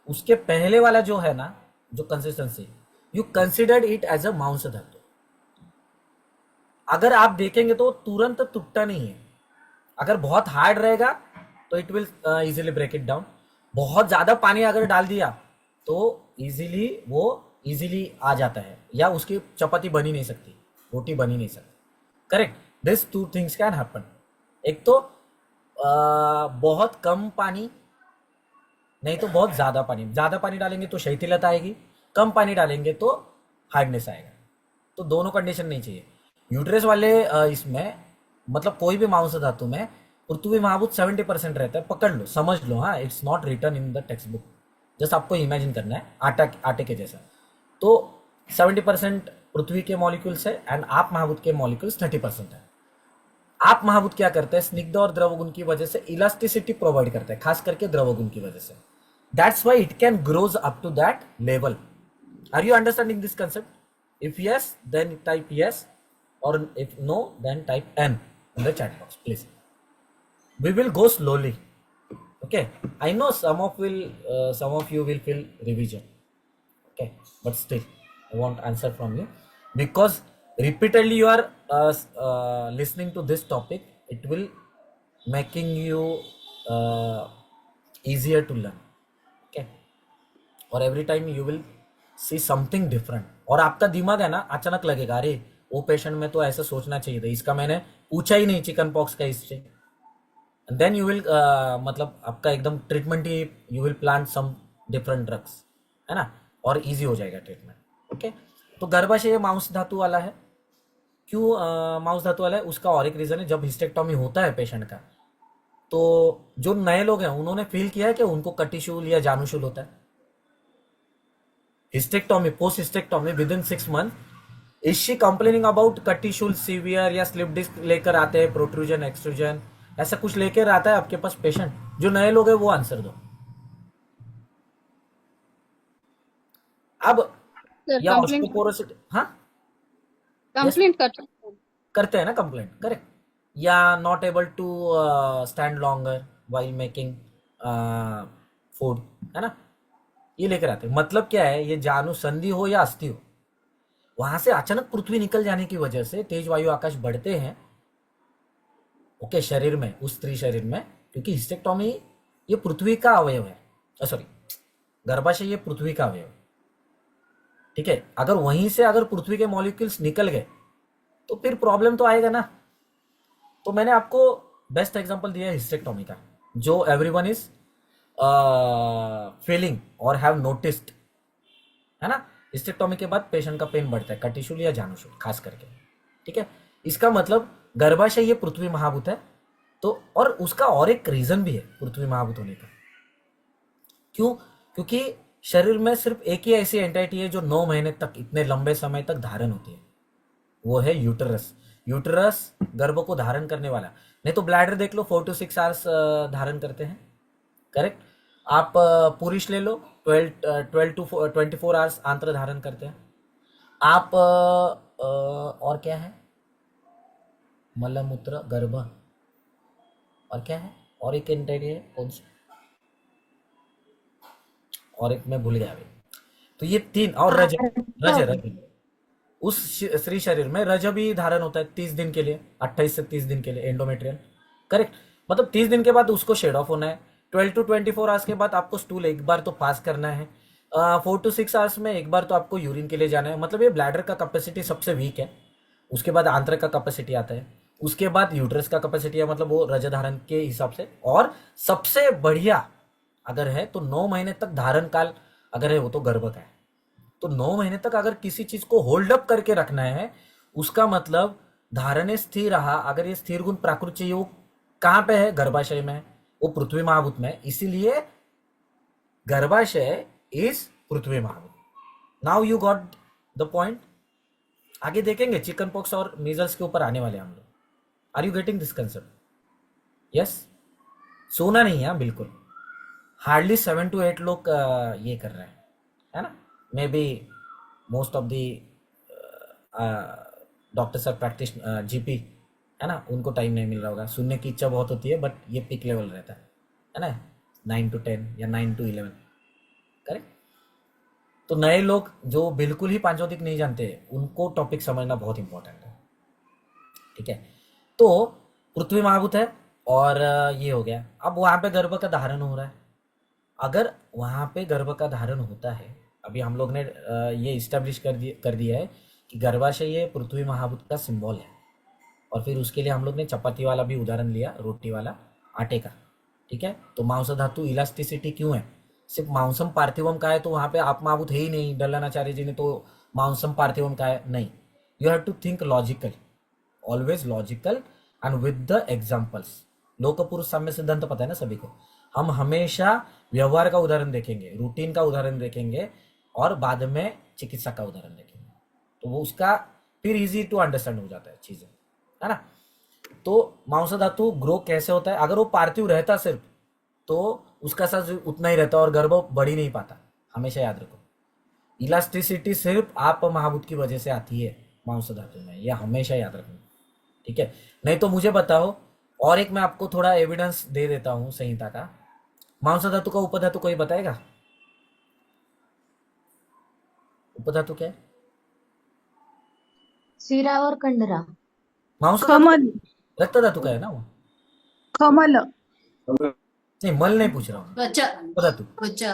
उसके पहले वाला जो है ना, जो consistency, you considered it as a mamsa dhatu. अगर आप देखेंगे तो तुरंत टूटता नहीं है. अगर बहुत हार्ड रहेगा तो it will easily break it down. बहुत ज़्यादा पानी अगर डाल दिया तो इजीली वो इजीली आ जाता है, या उसकी चपाती बनी नहीं सकती, रोटी बनी नहीं सकती. Correct. This two things can happen. एक तो बहुत कम पानी, नहीं तो बहुत ज़्यादा पानी. ज़्यादा पानी डालेंगे तो शिथिलता आएगी, कम पानी डालेंगे तो हार्डनेस आएगा. तो दोनों कंडीशन नहीं चाहिए. यूट्रस वाले इसमें मतलब कोई भी मांस धातु में पृथ्वी महाभूत 70% रहता है. पकड़ लो, समझ लो, हाँ, it's not return in the text book. Just आपको इमेजिन करना है आटे के जैसा. तो 70% पृथ्वी के मॉलिक्यूल्स है एंड आप महाभूत के मॉलिक्यूल्स 30% है. आप महाभूत क्या करते हैं? स्निग्ध और द्रव गुण की वजह से इलास्टिसिटी प्रोवाइड करते हैं, खास करके द्रव गुण की वजह से. That's why it can grows up to that level. Are you understanding this concept? If yes then type yes, और if no then type N in the chat box please. We will go slowly. Okay, I know some of you will feel revision. Okay, but still I want answer from you, because repeatedly you are listening to this topic. It will making you uh, easier to learn. Okay, और every time you will see something different. और आपका दिमाग है ना, अचानक लगेगा अरे वो पेशेंट में तो ऐसा सोचना चाहिए था, इसका मैंने पूछा ही नहीं चिकन पॉक्स का हिस्ट्री. देन यू विल मतलब आपका एकदम ट्रीटमेंट ही, you will plan some different drugs, है ना, और इजी हो जाएगा ट्रीटमेंट. ओके. तो गर्भाशय मांस धातु वाला है. क्यों मांस धातु वाला है? उसका और एक रीजन है. जब हिस्टेक्टोमी होता है पेशेंट का, तो जो नए लोग हैं उन्होंने फील किया है कि उनको कटिशूल या जानूशूल होता है. Hysterectomy, post hysterectomy within 6 month, is she complaining about कटिशूल सीवियर, या स्लिप डिस्क लेकर आते हैं, प्रोट्रूजन, एक्सट्रूजन, ऐसा कुछ लेकर आता है आपके पास पेशेंट? जो नए लोग हैं वो आंसर दो. अब सर या कंप्लेंट ऑस्टियोपोरोसिस, हाँ, यस, कंप्लेंट कर सकते हैं। करते हैं ना कंप्लेंट. करेक्ट. या not able to stand longer while making food, है ना, ये लेकर आते हैं. मतलब क्या है? ये जानू संधि हो या अस्थि हो, वहां से अचानक पृथ्वी निकल जाने की वजह से तेज वायु आकाश बढ़ते हैं. ओके, शरीर में, उस स्त्री शरीर में, क्योंकि हिस्टेक्टोमी ये पृथ्वी का अवयव है, सॉरी, गर्भाशय ये पृथ्वी का अवयव. ठीक है. अगर वहीं से अगर पृथ्वी के मॉलिक्यूल्स निकल गए तो फिर प्रॉब्लम तो आएगा ना. तो मैंने आपको बेस्ट एग्जांपल दिया है हिस्टेक्टोमी का, जो एवरीवन इज फीलिंग और हैव नोटिस्ड, है ना. हिस्टेक्टोमी के बाद पेशेंट का पेन बढ़ता है, कटिशूल या जानूशूल खास करके. ठीक है. इसका मतलब गर्भाशय ये पृथ्वी महाभूत है. तो और उसका और एक रीजन भी है पृथ्वी महाभूत होने का. क्यों? क्योंकि शरीर में सिर्फ एक ही ऐसी एंटिटी है जो 9 महीने तक, इतने लंबे समय तक धारण होती है, वो है यूटरस. यूटरस गर्भ को धारण करने वाला. नहीं तो ब्लैडर देख लो, 4 to 6 आवर्स धारण करते हैं. करेक्ट. आप पुरुष ले लो, 12 to 24 आवर्स आंत्र धारण करते हैं. आप और क्या है? मलमूत्र, गर्भ, और क्या है? और एक एंटिटी है, कौन सी? और एक मैं भूल गया अभी. तो ये 3, और रज, रज है, रज. स्त्री शरीर में रज भी धारण होता है 30 दिन के लिए, 28 से 30 दिन के लिए, एंडोमेट्रियल। करेक्ट। मतलब 30 दिन के बाद उसको शेड ऑफ होना है। 12 to 24 आवर्स के बाद आपको स्टूल एक बार तो पास करना है। 4 to 6 आवर्स में एक बार तो आपको यूरिन के लिए जाना है। मतलब ये ब्लैडर का कैपेसिटी सबसे वीक है। उसके बाद आंत्रक का कैपेसिटी आता है। उसके बाद यूट्रस का कैपेसिटी है, मतलब वो रज धारण के हिसाब से। और सबसे बढ़िया अगर है तो 9 महीने तक धारण काल अगर है वो तो गर्भ का है। तो 9 महीने तक अगर किसी चीज को होल्ड अप करके रखना है, उसका मतलब धारणे स्थिर रहा। अगर ये स्थिर गुण प्राकृत चाहिए, वो कहाँ पे है? गर्भाशय में है, वो पृथ्वी महाभूत में है। इसीलिए गर्भाशय इज पृथ्वी महाभूत। Now you got the point. आगे देखेंगे चिकन पॉक्स और मीजल्स के ऊपर आने वाले हम लोग। Are you getting this concept? Yes. सोना नहीं है बिल्कुल। हार्डली 7 to 8 लोग ये कर रहे हैं, है ना। Maybe most of the doctors are practice GP, है ना, उनको टाइम नहीं मिल रहा होगा। सुनने की इच्छा बहुत होती है, बट ये पीक लेवल रहता है ना, 9 to 10 या 9 to 11। करेक्ट। तो नए लोग जो बिल्कुल ही पांचोदिक नहीं जानते, उनको टॉपिक समझना बहुत इंपॉर्टेंट है। ठीक है। तो पृथ्वी महाभूत है और ये हो गया। अब वहां पे गर्भ का धारण हो रहा है। अगर वहां पे गर्भ का धारण होता है, अभी हम लोग ने ये इस्टेब्लिश कर दिया है कि गर्भाशय ये पृथ्वी महाभूत का सिंबल है। और फिर उसके लिए हम लोग ने चपाती वाला भी उदाहरण लिया, रोटी वाला, आटे का। ठीक है। तो मांस धातु इलास्टिसिटी क्यों है? सिर्फ मांसम पार्थिवम का है तो वहां पे आप महाभूत है ही नहीं। डल्लनाचार्य जी ने तो मांसम पार्थिवम का है नहीं। You have to think logical, always logical and with the examples. लोक पुरुष साम्य सिद्धांत पता है ना सभी को। हम हमेशा व्यवहार का उदाहरण देखेंगे, रूटीन का उदाहरण देखेंगे, और बाद में चिकित्सा का उदाहरण देखेंगे। तो वो उसका फिर इजी टू अंडरस्टैंड हो जाता है चीजें, है ना। तो मांस धातु ग्रो कैसे होता है? अगर वो पार्थिव रहता सिर्फ, तो उसका साइज उतना ही रहता और गर्भ बढ़ ही नहीं पाता। हमेशा याद रखो, इलास्टिसिटी सिर्फ आप महाभूत की वजह से आती है मांस धातु में, यह हमेशा याद रखना। ठीक है। नहीं तो मुझे बताओ, और एक मैं आपको थोड़ा एविडेंस दे देता हूं संहिता का। मांस धातु का उपधातु कोई बताएगा? उपधातु क्या है? सिरा और कंडरा। मांस धातु कमल रक्त धातु का है ना वो। कमल नहीं, मल नहीं पूछ रहा हूँ, त्वचा उपधातु। त्वचा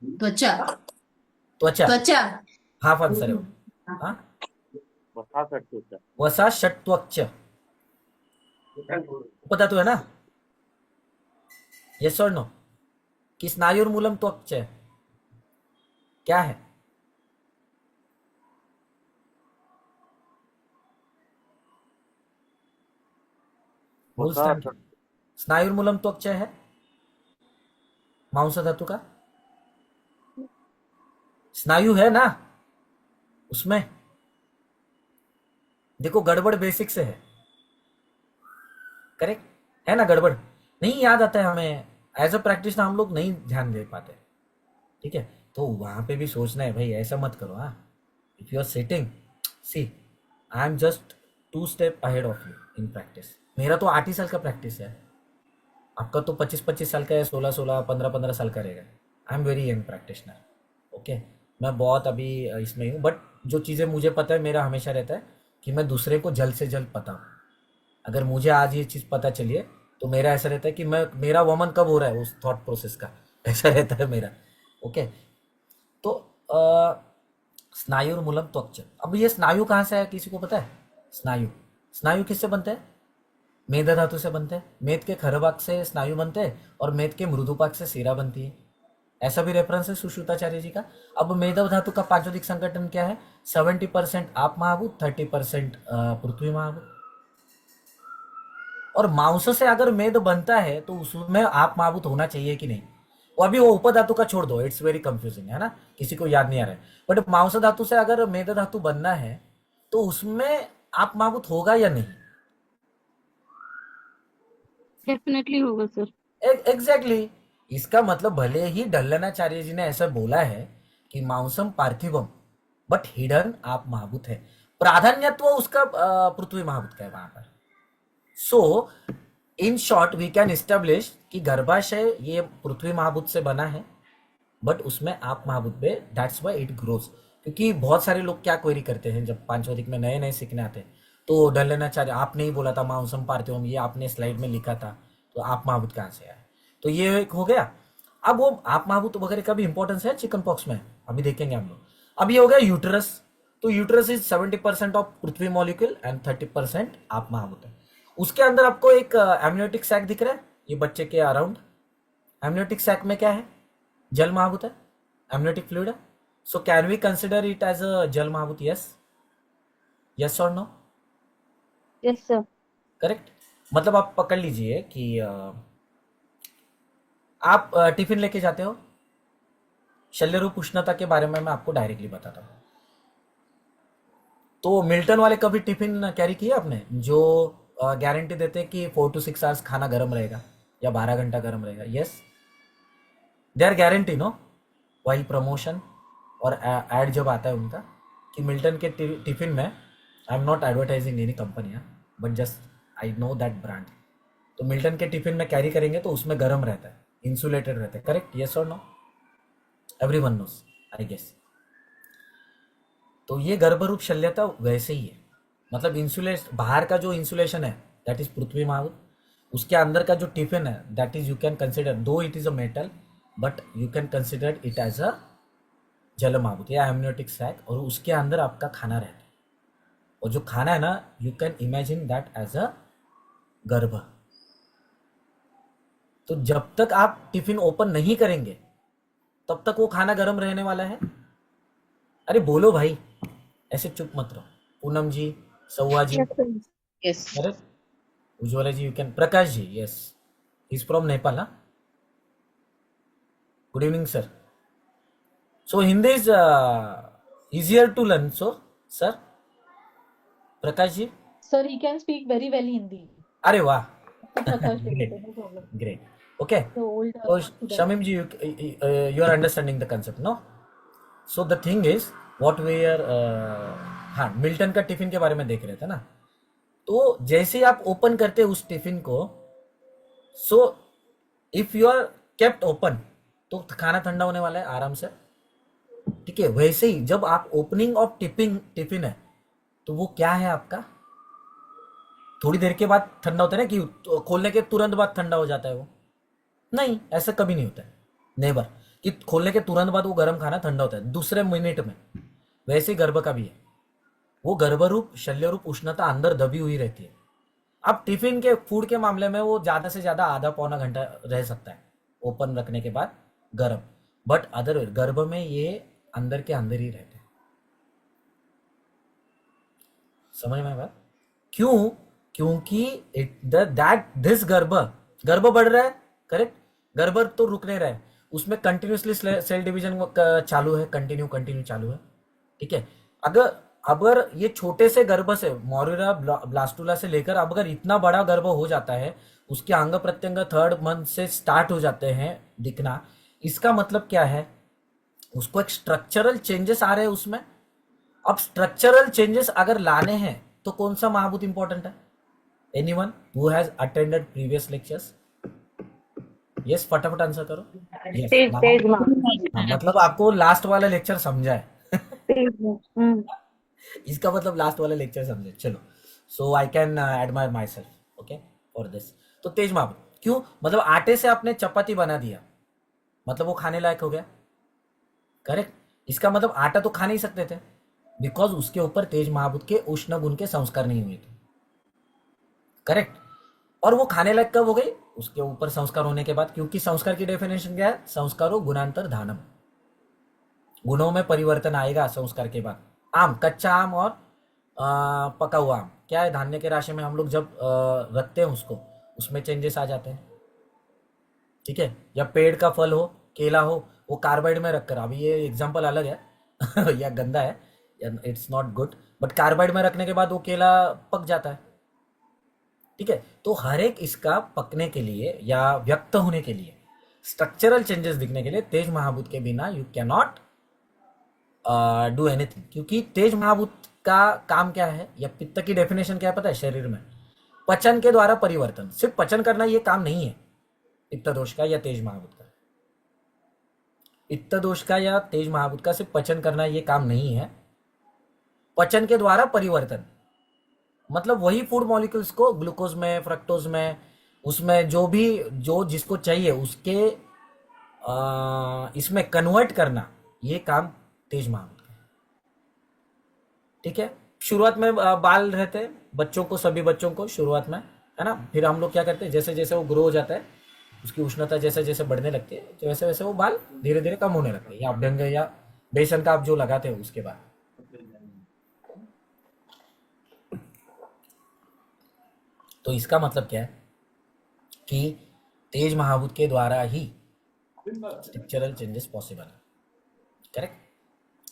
त्वचा त्वचा त्वचा हाफ आंसर है वो। हाँ, वसा षट्वक्च उपधातु है ना। यस और नो? कि स्नायुर्मूलम त्वक्च है, क्या है? मूल स्थान क्या? स्नायुर्मूलम त्वक्च है मांस धातु का। स्नायु है ना उसमें। देखो गड़बड़ बेसिक से है। करेक्ट है ना। गड़बड़ नहीं याद आता है हमें, एज अ प्रैक्टिस ना हम लोग नहीं ध्यान दे पाते। ठीक है। तो वहां पे भी सोचना है भाई, ऐसा मत करो। हाँ, if you are sitting, see I am just 2 step ahead of you in practice. मेरा तो 8 ही साल का प्रैक्टिस है, आपका तो 25-25 साल का है, 16-16, 15-15 साल का रहेगा। I am very young practitioner. Okay. मैं बहुत अभी इसमें हूँ, बट जो चीज़ें मुझे पता है, मेरा हमेशा रहता है कि मैं दूसरे को जल्द से जल्द पता हूँ। अगर मुझे आज ये चीज़ पता चली है, तो मेरा ऐसा रहता है कि मेरा वमन कब हो रहा है उस थॉट प्रोसेस का, ऐसा रहता है मेरा। ओके। तो स्नायुर्मूलम त्वक्च। अब ये स्नायु कहाँ से है, किसी को पता है? स्नायु स्नायु किससे बनते हैं? मेद धातु से बनते हैं। मेद के खरभाग से स्नायु बनते हैं और मेद के मृदुपाक से सिरा बनती है। ऐसा भी रेफरेंस है सुश्रुताचार्य जी का। अब मेदव धातु का पांचोदिक संगठन क्या है? 70% आप महाभूत, 30% पृथ्वी महाभूत। और मांस से अगर मेद बनता है तो उसमें आप महाभूत होना चाहिए कि नहीं? वो अभी वो उपधातु का छोड़ दो, इट्स वेरी कंफ्यूजिंग, है ना, किसी को याद नहीं आ रहा है। बट मांस धातु से अगर मेद धातु बनना है तो उसमें आप महाभूत होगा या नहीं? डेफिनेटली होगा सर। एग्जैक्टली। इसका मतलब भले ही डल्लनाचार्य जी ने ऐसा बोला है कि मांसम पार्थिवम, बट हिडन आप महाभूत है। प्राधान्यत्व उसका पृथ्वी महाभूत का है वहां पर। So in short we can establish कि गर्भाशय ये पृथ्वी महाभूत से बना है, बट उसमें आप महाभूत पे, दैट्स व्हाई इट ग्रोज। क्योंकि बहुत सारे लोग क्या क्वेरी करते हैं जब पांचवधिक में नए नए सीखने आते हैं, तो डर लेना चाहते, आपने ही बोला था मांसम पार्थिवम, ये आपने स्लाइड में लिखा था, तो आप महाभूत कहाँ से आए? तो ये एक हो गया। अब वो आप महाभूत वगैरह का भी इंपॉर्टेंस है चिकन पॉक्स में, अभी देखेंगे हम लोग। अब ये हो गया यूटरस। तो uterus is 70% of Prithvi molecule and 30% आप महाभूत है। उसके अंदर आपको एक एमनियोटिक सैक दिख रहा है, ये बच्चे के अराउंड। एमनियोटिक सैक में क्या है? जल महाभूत है, एमनियोटिक फ्लूइड है। So can we consider it as a जल महाभूत? यस, यस और नो? Yes sir. करेक्ट। मतलब आप पकड़ लीजिए कि आप टिफिन लेके जाते हो, शल्य रूप उष्णता के बारे में मैं आपको डायरेक्टली बताता हूँ। तो मिल्टन वाले कभी टिफिन कैरी किया आपने, जो गारंटी देते हैं कि 4 to 6 आवर्स खाना गर्म रहेगा या 12 घंटा गर्म रहेगा? Yes, they are guarantee no, वही प्रमोशन और एड जब आता है उनका कि मिल्टन के टिफिन में, I am not advertising any company, but just I know that brand. तो मिल्टन के टिफिन में कैरी करेंगे तो उसमें गर्म रहता है, इंसुलेटेड रहता है। करेक्ट, यस और no? Everyone knows I guess. तो ये गर्भरूप शल्यता वैसे ही है, मतलब इंसुलेशन, बाहर का जो इंसुलेशन है दैट इज पृथ्वी महाभूत, उसके अंदर का जो टिफिन है that is you can consider, though it is a metal but you can consider it as a जल महाभूत या एमनियोटिक सैक, और उसके अंदर आपका खाना रहता है। और जो खाना है ना, you can imagine that as a garbha. तो जब तक आप टिफिन ओपन नहीं करेंगे तब तक वो खाना गर्म रहने वाला है। अरे बोलो भाई, ऐसे चुप मत रहो। पूनम जी, सौवा ji, yes sir. Yes. Correct. Ujjwala ji, you can. Prakash ji, yes, is from Nepal, ना? Good evening sir. So Hindi is easier to learn, so sir, Prakash ji. Sir, he can speak very well Hindi. अरे वाह, So Prakash will great, say, no problem. Great, okay. The old तो student. Shamim ji, you are understanding the concept, no? So the thing is what we are हाँ, Milton का tiffin के बारे में देख रहे थे ना। तो जैसे ही आप ओपन करते हैं उस टिफिन को, so if you are kept open, तो खाना ठंडा होने वाला है आराम से, ठीक है। वैसे ही जब आप ओपनिंग ऑफ टिफिन है, तो वो क्या है आपका, थोड़ी देर के बाद ठंडा होता है ना, कि खोलने के तुरंत बाद ठंडा हो जाता है वो? नहीं, ऐसा कभी नहीं होता है, नेवर, कि खोलने के तुरंत बाद वो गर्म खाना ठंडा होता है दूसरे मिनट में। वैसे ही गर्भ का भी है, वो गर्भरूप शल्यरूप उष्णता अंदर दबी हुई रहती है। अब टिफिन के फूड के मामले में वो ज्यादा से ज्यादा आधा पौना घंटा रह सकता है ओपन रखने के बाद गर्म, बट अदर गर्भ में ये अंदर के अंदर ही रहते हैं। समझ में बात? क्यों? क्योंकि दैट दिस गर्भ बढ़ रहा है, करेक्ट। गर्भ तो रुक नहीं रहा है, उसमें कंटिन्यूसली सेल डिवीजन चालू है, कंटिन्यू चालू है, ठीक है। अगर ये छोटे से गर्भ से, मोरिरा ब्लास्टुला से लेकर अब अगर इतना बड़ा गर्भ हो जाता है, उसके अंग प्रत्यंग 3rd मंथ से स्टार्ट हो जाते हैं दिखना, इसका मतलब क्या है? उसको एक स्ट्रक्चरल चेंजेस आ रहे हैं उसमें। अब स्ट्रक्चरल चेंजेस अगर लाने हैं तो कौन सा महाभूत इंपॉर्टेंट है? Anyone who has attended previous lectures? Yes, फटाफट आंसर करो। यस, तेज महाभूत। मतलब आपको लास्ट वाला लेक्चर समझा है। तेज। इसका मतलब लास्ट वाला लेक्चर समझे, चलो। So I can admire myself, okay, for this. तो तेज महाभूत क्यों? मतलब आटे से आपने चपाती बना दिया, मतलब वो खाने लायक हो गया, करेक्ट। इसका मतलब आटा तो खा नहीं सकते थे, बिकॉज उसके ऊपर तेज महाभूत के उष्ण गुण के संस्कार नहीं हुए थे, करेक्ट। और वो खाने लायक कब हो गई? उसके ऊपर संस्कार होने के बाद, क्योंकि संस्कार की डेफिनेशन क्या है? संस्कारो गुणांतर धानम, गुणों में परिवर्तन आएगा संस्कार के बाद। आम, कच्चा आम और पका हुआ आम क्या है? धान्य के राशि में हम लोग जब रखते हैं उसको, उसमें चेंजेस आ जाते हैं, ठीक है। या पेड़ का फल हो, केला हो, वो कार्बाइड में रखकर, अभी ये एग्जांपल अलग है या गंदा है, it's not good, but carbide में रखने के बाद वो केला पक जाता है, ठीक है। तो हर एक इसका पकने के लिए या व्यक्त होने के लिए, स्ट्रक्चरल चेंजेस दिखने के लिए, तेज महाभूत के बिना you can not do anything. क्योंकि तेज महाभूत का काम क्या है, या पित्त की डेफिनेशन क्या है पता है? शरीर में पचन के द्वारा परिवर्तन, सिर्फ पचन करना ये काम नहीं है पित्त दोष का या तेज महाभूत का। पित्त दोष का या तेज महाभूत का सिर्फ पचन करना ये काम नहीं है, पचन के द्वारा परिवर्तन, मतलब वही फूड मॉलिक्यूल्स को ग्लूकोज में, फ्रक्टोज में, उसमें जो भी जो जिसको चाहिए उसके इसमें कन्वर्ट करना, ये काम तेज महाभूत का है। ठीक है। शुरुआत में बाल रहते हैं बच्चों को, सभी बच्चों को शुरुआत में, है ना। फिर हम लोग क्या करते हैं, जैसे जैसे वो ग्रो हो जाता है, उसकी उष्णता जैसे जैसे बढ़ने लगती है, तो वैसे वैसे वो बाल धीरे धीरे कम होने लगते हैं, या अभ्यंग या बेसन का आप जो लगाते हो उसके बाद। तो इसका मतलब क्या है कि तेज महाभूत के द्वारा ही स्ट्रक्चरल चेंजेस पॉसिबल है। Correct,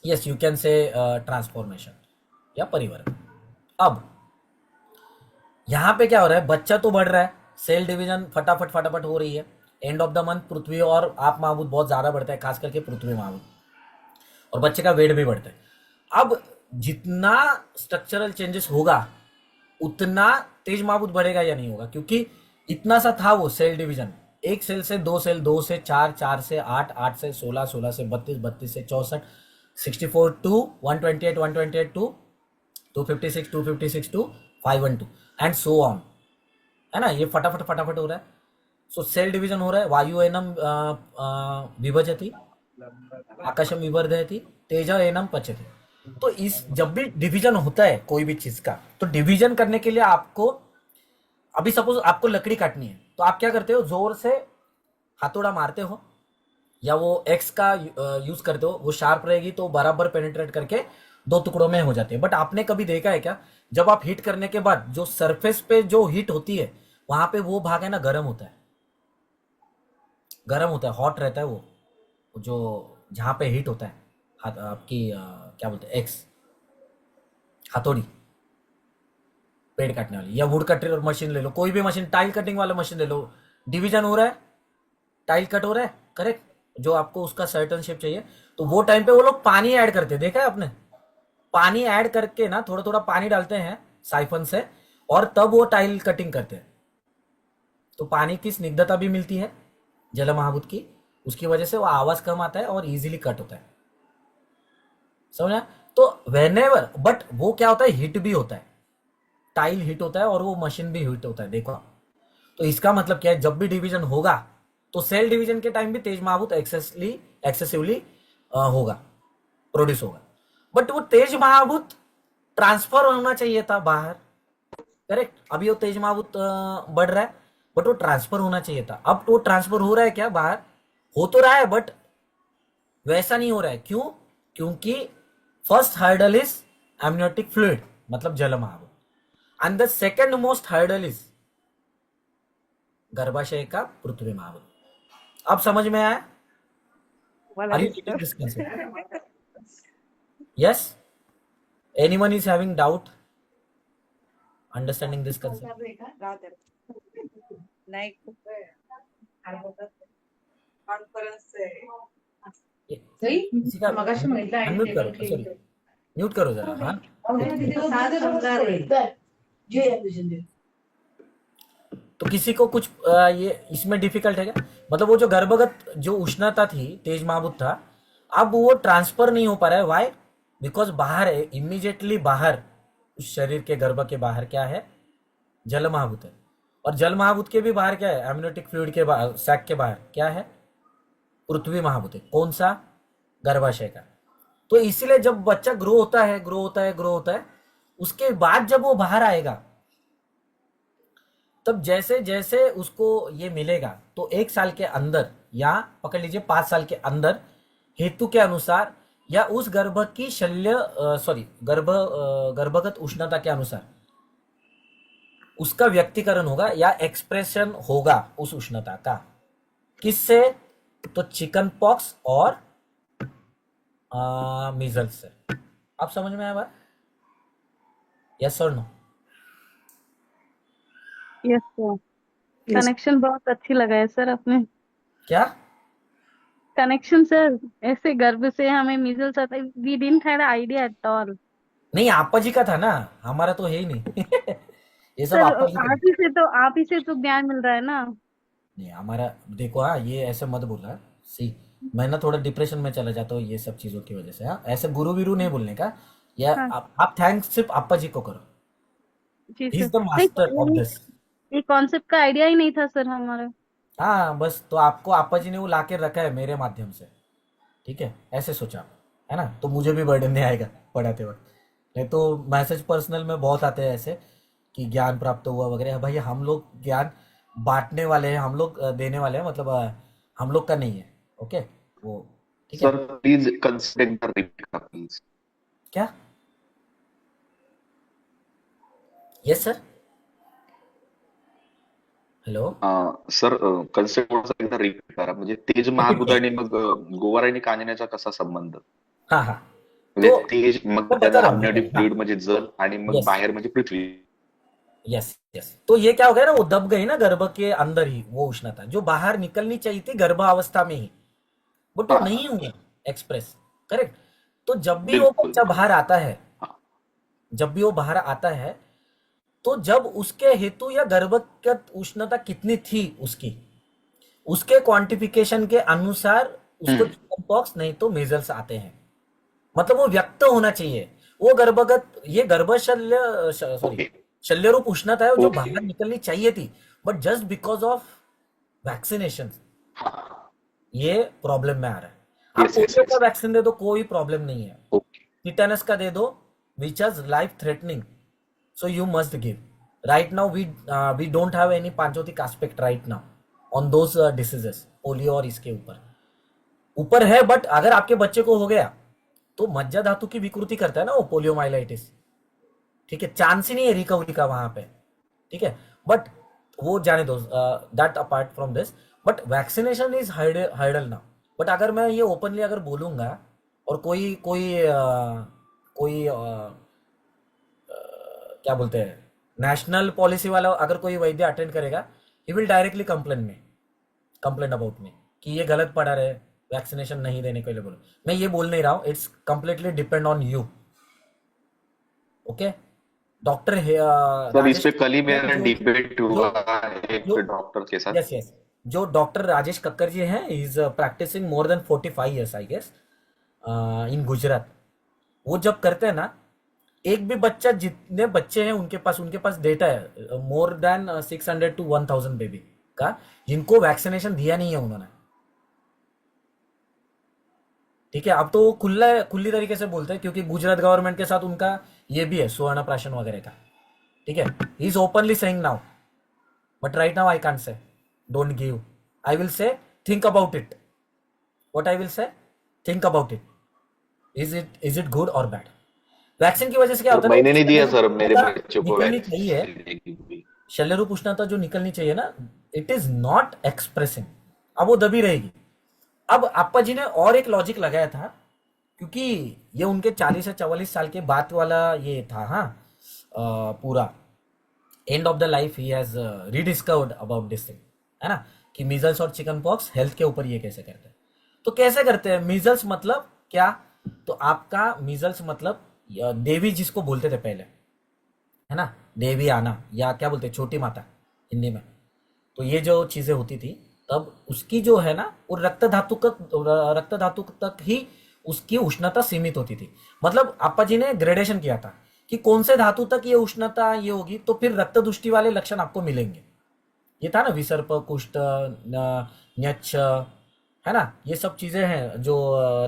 yes, you can say transformation या परिवर्तन। अब यहां पे क्या हो रहा है, बच्चा तो बढ़ रहा है, सेल डिवीजन फटाफट फटाफट हो रही है, एंड ऑफ द मंथ पृथ्वी और आप महाभूत बहुत ज्यादा बढ़ता है, खास करके पृथ्वी महाभूत, और बच्चे का वेट भी बढ़ता है। अब जितना स्ट्रक्चरल चेंजेस होगा उतना तेज महाभूत बढ़ेगा या नहीं होगा, क्योंकि इतना सा था वो सेल डिवीजन, एक सेल से दो सेल, दो से चार, चार से आठ, आठ से 16, 16 से 32, 32 से 64, 64 to 128, 128 to 256, 256 to 512 and so on, है ना। ये फटाफट फटाफट हो रहा है। सो सेल डिवीजन हो रहा है, वायु एनम विभजति, आकाशम विवर्धयति, तेज एनम पचति। तो इस जब भी डिवीजन होता है कोई भी चीज का, तो डिवीजन करने के लिए आपको, अभी सपोज आपको लकड़ी काटनी है, तो आप क्या करते हो, जोर से हथौड़ा मारते हो, या वो एक्स का यूज करते हो, वो शार्प रहेगी तो बराबर पेनिट्रेट करके दो टुकड़ों में हो जाते हैं। बट आपने कभी देखा है क्या, जब आप हीट करने के बाद जो सरफेस पे जो हीट होती है, वहां पे वो भाग है ना गर्म होता है, गर्म होता है, हॉट रहता है वो जो जहां पे हीट होता है, आपकी क्या बोलते हैं, एक्स हथौड़ी, पेड़ काटने वाली, या वुड कटर मशीन ले लो, कोई भी मशीन, टाइल कटिंग वाला मशीन ले लो, डिवीजन हो रहा है, टाइल कट हो रहा है, करेक्ट, जो आपको उसका सर्टन शेप चाहिए, तो वो टाइम पे वो लोग पानी ऐड करते हैं, देखा है आपने, पानी ऐड करके ना, थोड़ा थोड़ा पानी डालते हैं साइफन से, और तब वो टाइल कटिंग करते हैं। तो पानी की स्निग्धता भी मिलती है जल महाभूत की, उसकी वजह से वो आवाज कम आता है और इजीली कट होता है, समझा। तो वेनेवर, बट वो क्या होता है, हिट भी होता है, टाइल हिट होता है और वो मशीन भी हिट होता है, देखो। तो इसका मतलब क्या है, जब भी डिवीजन होगा तो सेल डिवीजन के टाइम भी तेज महाभूत एक्सेसिवली होगा, प्रोड्यूस होगा। बट वो तेज महाभूत ट्रांसफर होना चाहिए था बाहर, करेक्ट। अभी वो तेज महाभूत बढ़ रहा है, बट वो ट्रांसफर होना चाहिए था। अब वो ट्रांसफर हो रहा है क्या, बाहर हो तो रहा है, बट वैसा नहीं हो रहा है। क्यों? क्योंकि first hurdle is amniotic fluid, मतलब जल महाभूत, and the second most hurdle is गर्भाशय का पृथ्वी महाभूत। अब समझ में आया? Are you getting this concept? Yes? Anyone is having doubt understanding this concept? किसी का unmute करो, sorry, म्यूट करो जरा। हाँ, तो किसी को कुछ ये इसमें डिफिकल्ट है क्या? मतलब वो जो गर्भगत जो उष्णता थी, तेज महाभूत था, अब वो ट्रांसफर नहीं हो पा रहा है। वाई? बिकॉज बाहर है, इमीडिएटली बाहर, उस शरीर के गर्भ के बाहर क्या है, जल महाभूत है। और जल महाभूत के भी बाहर क्या है, एमनियोटिक फ्लूइड के बाहर, सैक के बाहर क्या है, पृथ्वी महाभूत है। कौन सा? गर्भाशय का। तो इसीलिए जब बच्चा ग्रो होता है, ग्रो होता है, ग्रो होता है, उसके बाद जब वो बाहर आएगा, तब जैसे जैसे उसको ये मिलेगा, तो 1 साल के अंदर, या पकड़ लीजिए 5 साल के अंदर, हेतु के अनुसार, या उस गर्भ की गर्भगत उष्णता के अनुसार उसका व्यक्तिकरण होगा या एक्सप्रेशन होगा उस उष्णता का। किससे? तो चिकन पॉक्स और मीजल्स से। आप समझ में आया बात? यस और नो? यस सर, कनेक्शन बहुत अच्छी लगा है सर आपने। क्या कनेक्शन सर, ऐसे गर्भ से हमें मीजल्स आता है, we didn't had idea at all. नहीं, आपा जी का था ना, हमारा तो है ही नहीं। ये सब सर आपा जी का। आप ही से तो ज्ञान मिल रहा है ना। नहीं, हमारा देखो, हाँ, ये ऐसे मत बोलना। सी, मैं ना थोड़ा डिप्रेशन में चला जाता हूँ ये सब चीज़ों की वजह से। हाँ, ऐसे गुरु वीरू नहीं बोलने का, या हाँ आप थैंक्स सिर्फ अप्पा जी को करो। जी ही सर। इज द नहीं, मास्टर ऑफ दिस। ये कॉन्सेप्ट का आइडिया ही नहीं था सर हमारा। हाँ बस, तो आपको अप्पा जी ने वो ला के रखा है मेरे माध्यम से, ठीक है, ऐसे सोचा आप, है ना, तो मुझे भी बर्डन नहीं आएगा पढ़ाते वक्त। नहीं तो मैसेज पर्सनल में बहुत आते हैं ऐसे कि ज्ञान प्राप्त हुआ वगैरह। भाई हम लोग ज्ञान बांटने वाले हैं, हम लोग देने वाले हैं, मतलब हम लोग का नहीं है। ओके, वो ठीक है। Sir please consider the repeat का प्लीज। क्या? Yes sir. Hello. Sir concept एकदा रिपीट करा. म्हणजे तेज महाबुद्ध आणि मग गोवार आणि कांजिण्याचा कसा संबंध? हाँ हाँ, म्हणजे तो तेज मग मैं बता त्याचा रहा हूँ, amniotic हाँ, fluid म्हणजे जल आणि मग यस बाहेर म्हणजे पृथ्वी. यस यस, तो ये क्या हो गया ना, वो दब गई ना गर्भ के अंदर ही, वो उष्णता जो बाहर निकलनी चाहिए थी गर्भावस्था में ही, बट वो हाँ नहीं हाँ, हुआ एक्सप्रेस। करेक्ट। तो जब भी वो बिल्कुल बच्चा बाहर आता है, हाँ. जब भी वो बाहर आता है, तो जब उसके हेतु या गर्भगत उष्णता कितनी थी उसकी, उसके क्वांटिफिकेशन के अनुसार उसको हम्म, चिकन पॉक्स नहीं तो मेजल्स आते हैं। मतलब वो व्यक्त होना चाहिए, वो गर्भगत, ये गर्भशल्य सॉरी ओके शल्यरूप उष्णता है जो ओके बाहर निकलनी चाहिए थी, but just because of vaccination हाँ. ये प्रॉब्लम में आ रहा है। आप येस येस पोलियो का येस. वैक्सीन दे दो, कोई प्रॉब्लम नहीं है। ओके टिटेनस का दे दो, which is life threatening, so you must give. Right now we don't have any panchotic aspect right now on those diseases, polio और इसके ऊपर ऊपर है, बट अगर आपके बच्चे को हो गया तो मज्जा धातु की विकृति करता है ना वो पोलियोमाइलाइटिस, ठीक है, चांस ही नहीं है रिकवरी का वहां पे, ठीक है। बट वो जाने दो, that apart from this, but vaccination is hydel now. But अगर मैं ये ओपनली अगर बोलूंगा, और कोई कोई कोई क्या बोलते हैं, नेशनल पॉलिसी वाला अगर कोई वैद्य अटेंड करेगा, he will directly complain about me कि ये गलत पढ़ा रहे, वैक्सीनेशन नहीं देने के लिए बोलो। मैं ये बोल नहीं रहा हूँ, it's completely depend on you. Okay. Doctor sir इस राजेश पे कल ही कक्कर मेरा डिबेट जो हुआ एक जो डॉक्टर के साथ. यस यस, जो डॉक्टर राजेश कक्कर जी हैं, is practicing more than 45 years I guess in Gujarat. वो जब करते हैं ना, एक भी बच्चा, जितने बच्चे हैं उनके पास डेटा है मोर देन 600 to 1000 बेबी का, जिनको वैक्सीनेशन दिया नहीं है उन्होंने, ठीक है। अब तो वो खुली तरीके से बोलते हैं क्योंकि गुजरात गवर्नमेंट के साथ उनका ये भी है स्वर्ण प्राशन वगैरह का, ठीक है। He is openly saying now, but right now I can't say don't give. I will say think about it, what I will say think about it, is it good और बैड। वैक्सीन की वजह से क्या sir होता है ना, मैंने नहीं दिया शल्यरूप सर मेरे उष्णता बच्चे को निकलनी चाहिए, वैक्सीन. शल्यरूप उष्णता जो निकलनी चाहिए ना, इट इज नॉट एक्सप्रेसिंग, अब वो दबी रहेगी। अब अप्पा जी ने और एक लॉजिक लगाया था, क्योंकि ये उनके 40 से 44 साल के बाद वाला ये था, हाँ, पूरा and of the life he has rediscovered about this thing, है ना, कि मीजल्स और चिकन पॉक्स हेल्थ के ऊपर ये कैसे करते हैं। तो कैसे करते हैं, मीजल्स मतलब क्या, तो आपका मीजल्स मतलब देवी जिसको बोलते थे पहले, है ना, देवी आना, या क्या बोलते हैं, छोटी माता हिंदी में। तो ये जो चीजें होती थी तब उसकी जो है ना, वो रक्त धातु तक ही उसकी उष्णता सीमित होती थी। मतलब अप्पा जी ने ग्रेडेशन किया था कि कौन से धातु तक ये उष्णता ये होगी तो फिर रक्त दुष्टि वाले लक्षण आपको मिलेंगे। ये था ना विसर्प, कुष्ठ, न्यच्छ, है ना, ये सब चीजें हैं जो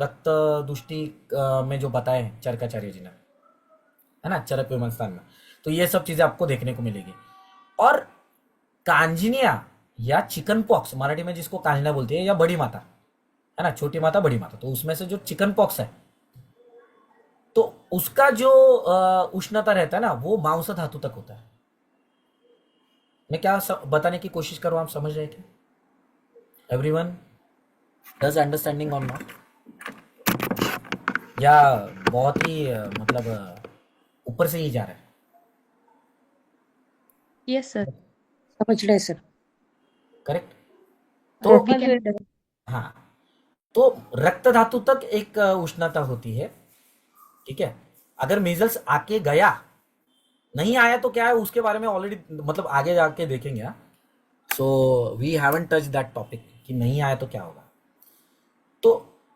रक्त दुष्टि में जो बताए हैं चरकाचार्य जी ने, है ना, चरक विमान स्थान में। तो ये सब चीजें आपको देखने को मिलेगी। और कांजिनिया या चिकन पॉक्स, मराठी में जिसको कांजिना बोलते हैं, या बड़ी माता, है ना, छोटी माता बड़ी माता, तो उसमें से जो चिकन पॉक्स है, तो उसका जो उष्णता रहता है ना, वो मांस धातु तक होता है। मैं क्या बताने की कोशिश कर रहा हूं, आप समझ रहे हैं क्या? एवरीवन डज अंडरस्टैंडिंग और नॉट, या बहुत ही मतलब ऊपर से ही जा रहा है? Yes, sir. समझ रहे सर. करेक्ट। तो We can. हाँ, तो रक्त धातु तक एक उष्णता होती है, ठीक है। अगर मीजल्स आके गया, नहीं आया तो क्या है उसके बारे में ऑलरेडी, मतलब आगे जाके देखेंगे। So we haven't touch that topic कि नहीं आया तो क्या होगा, तो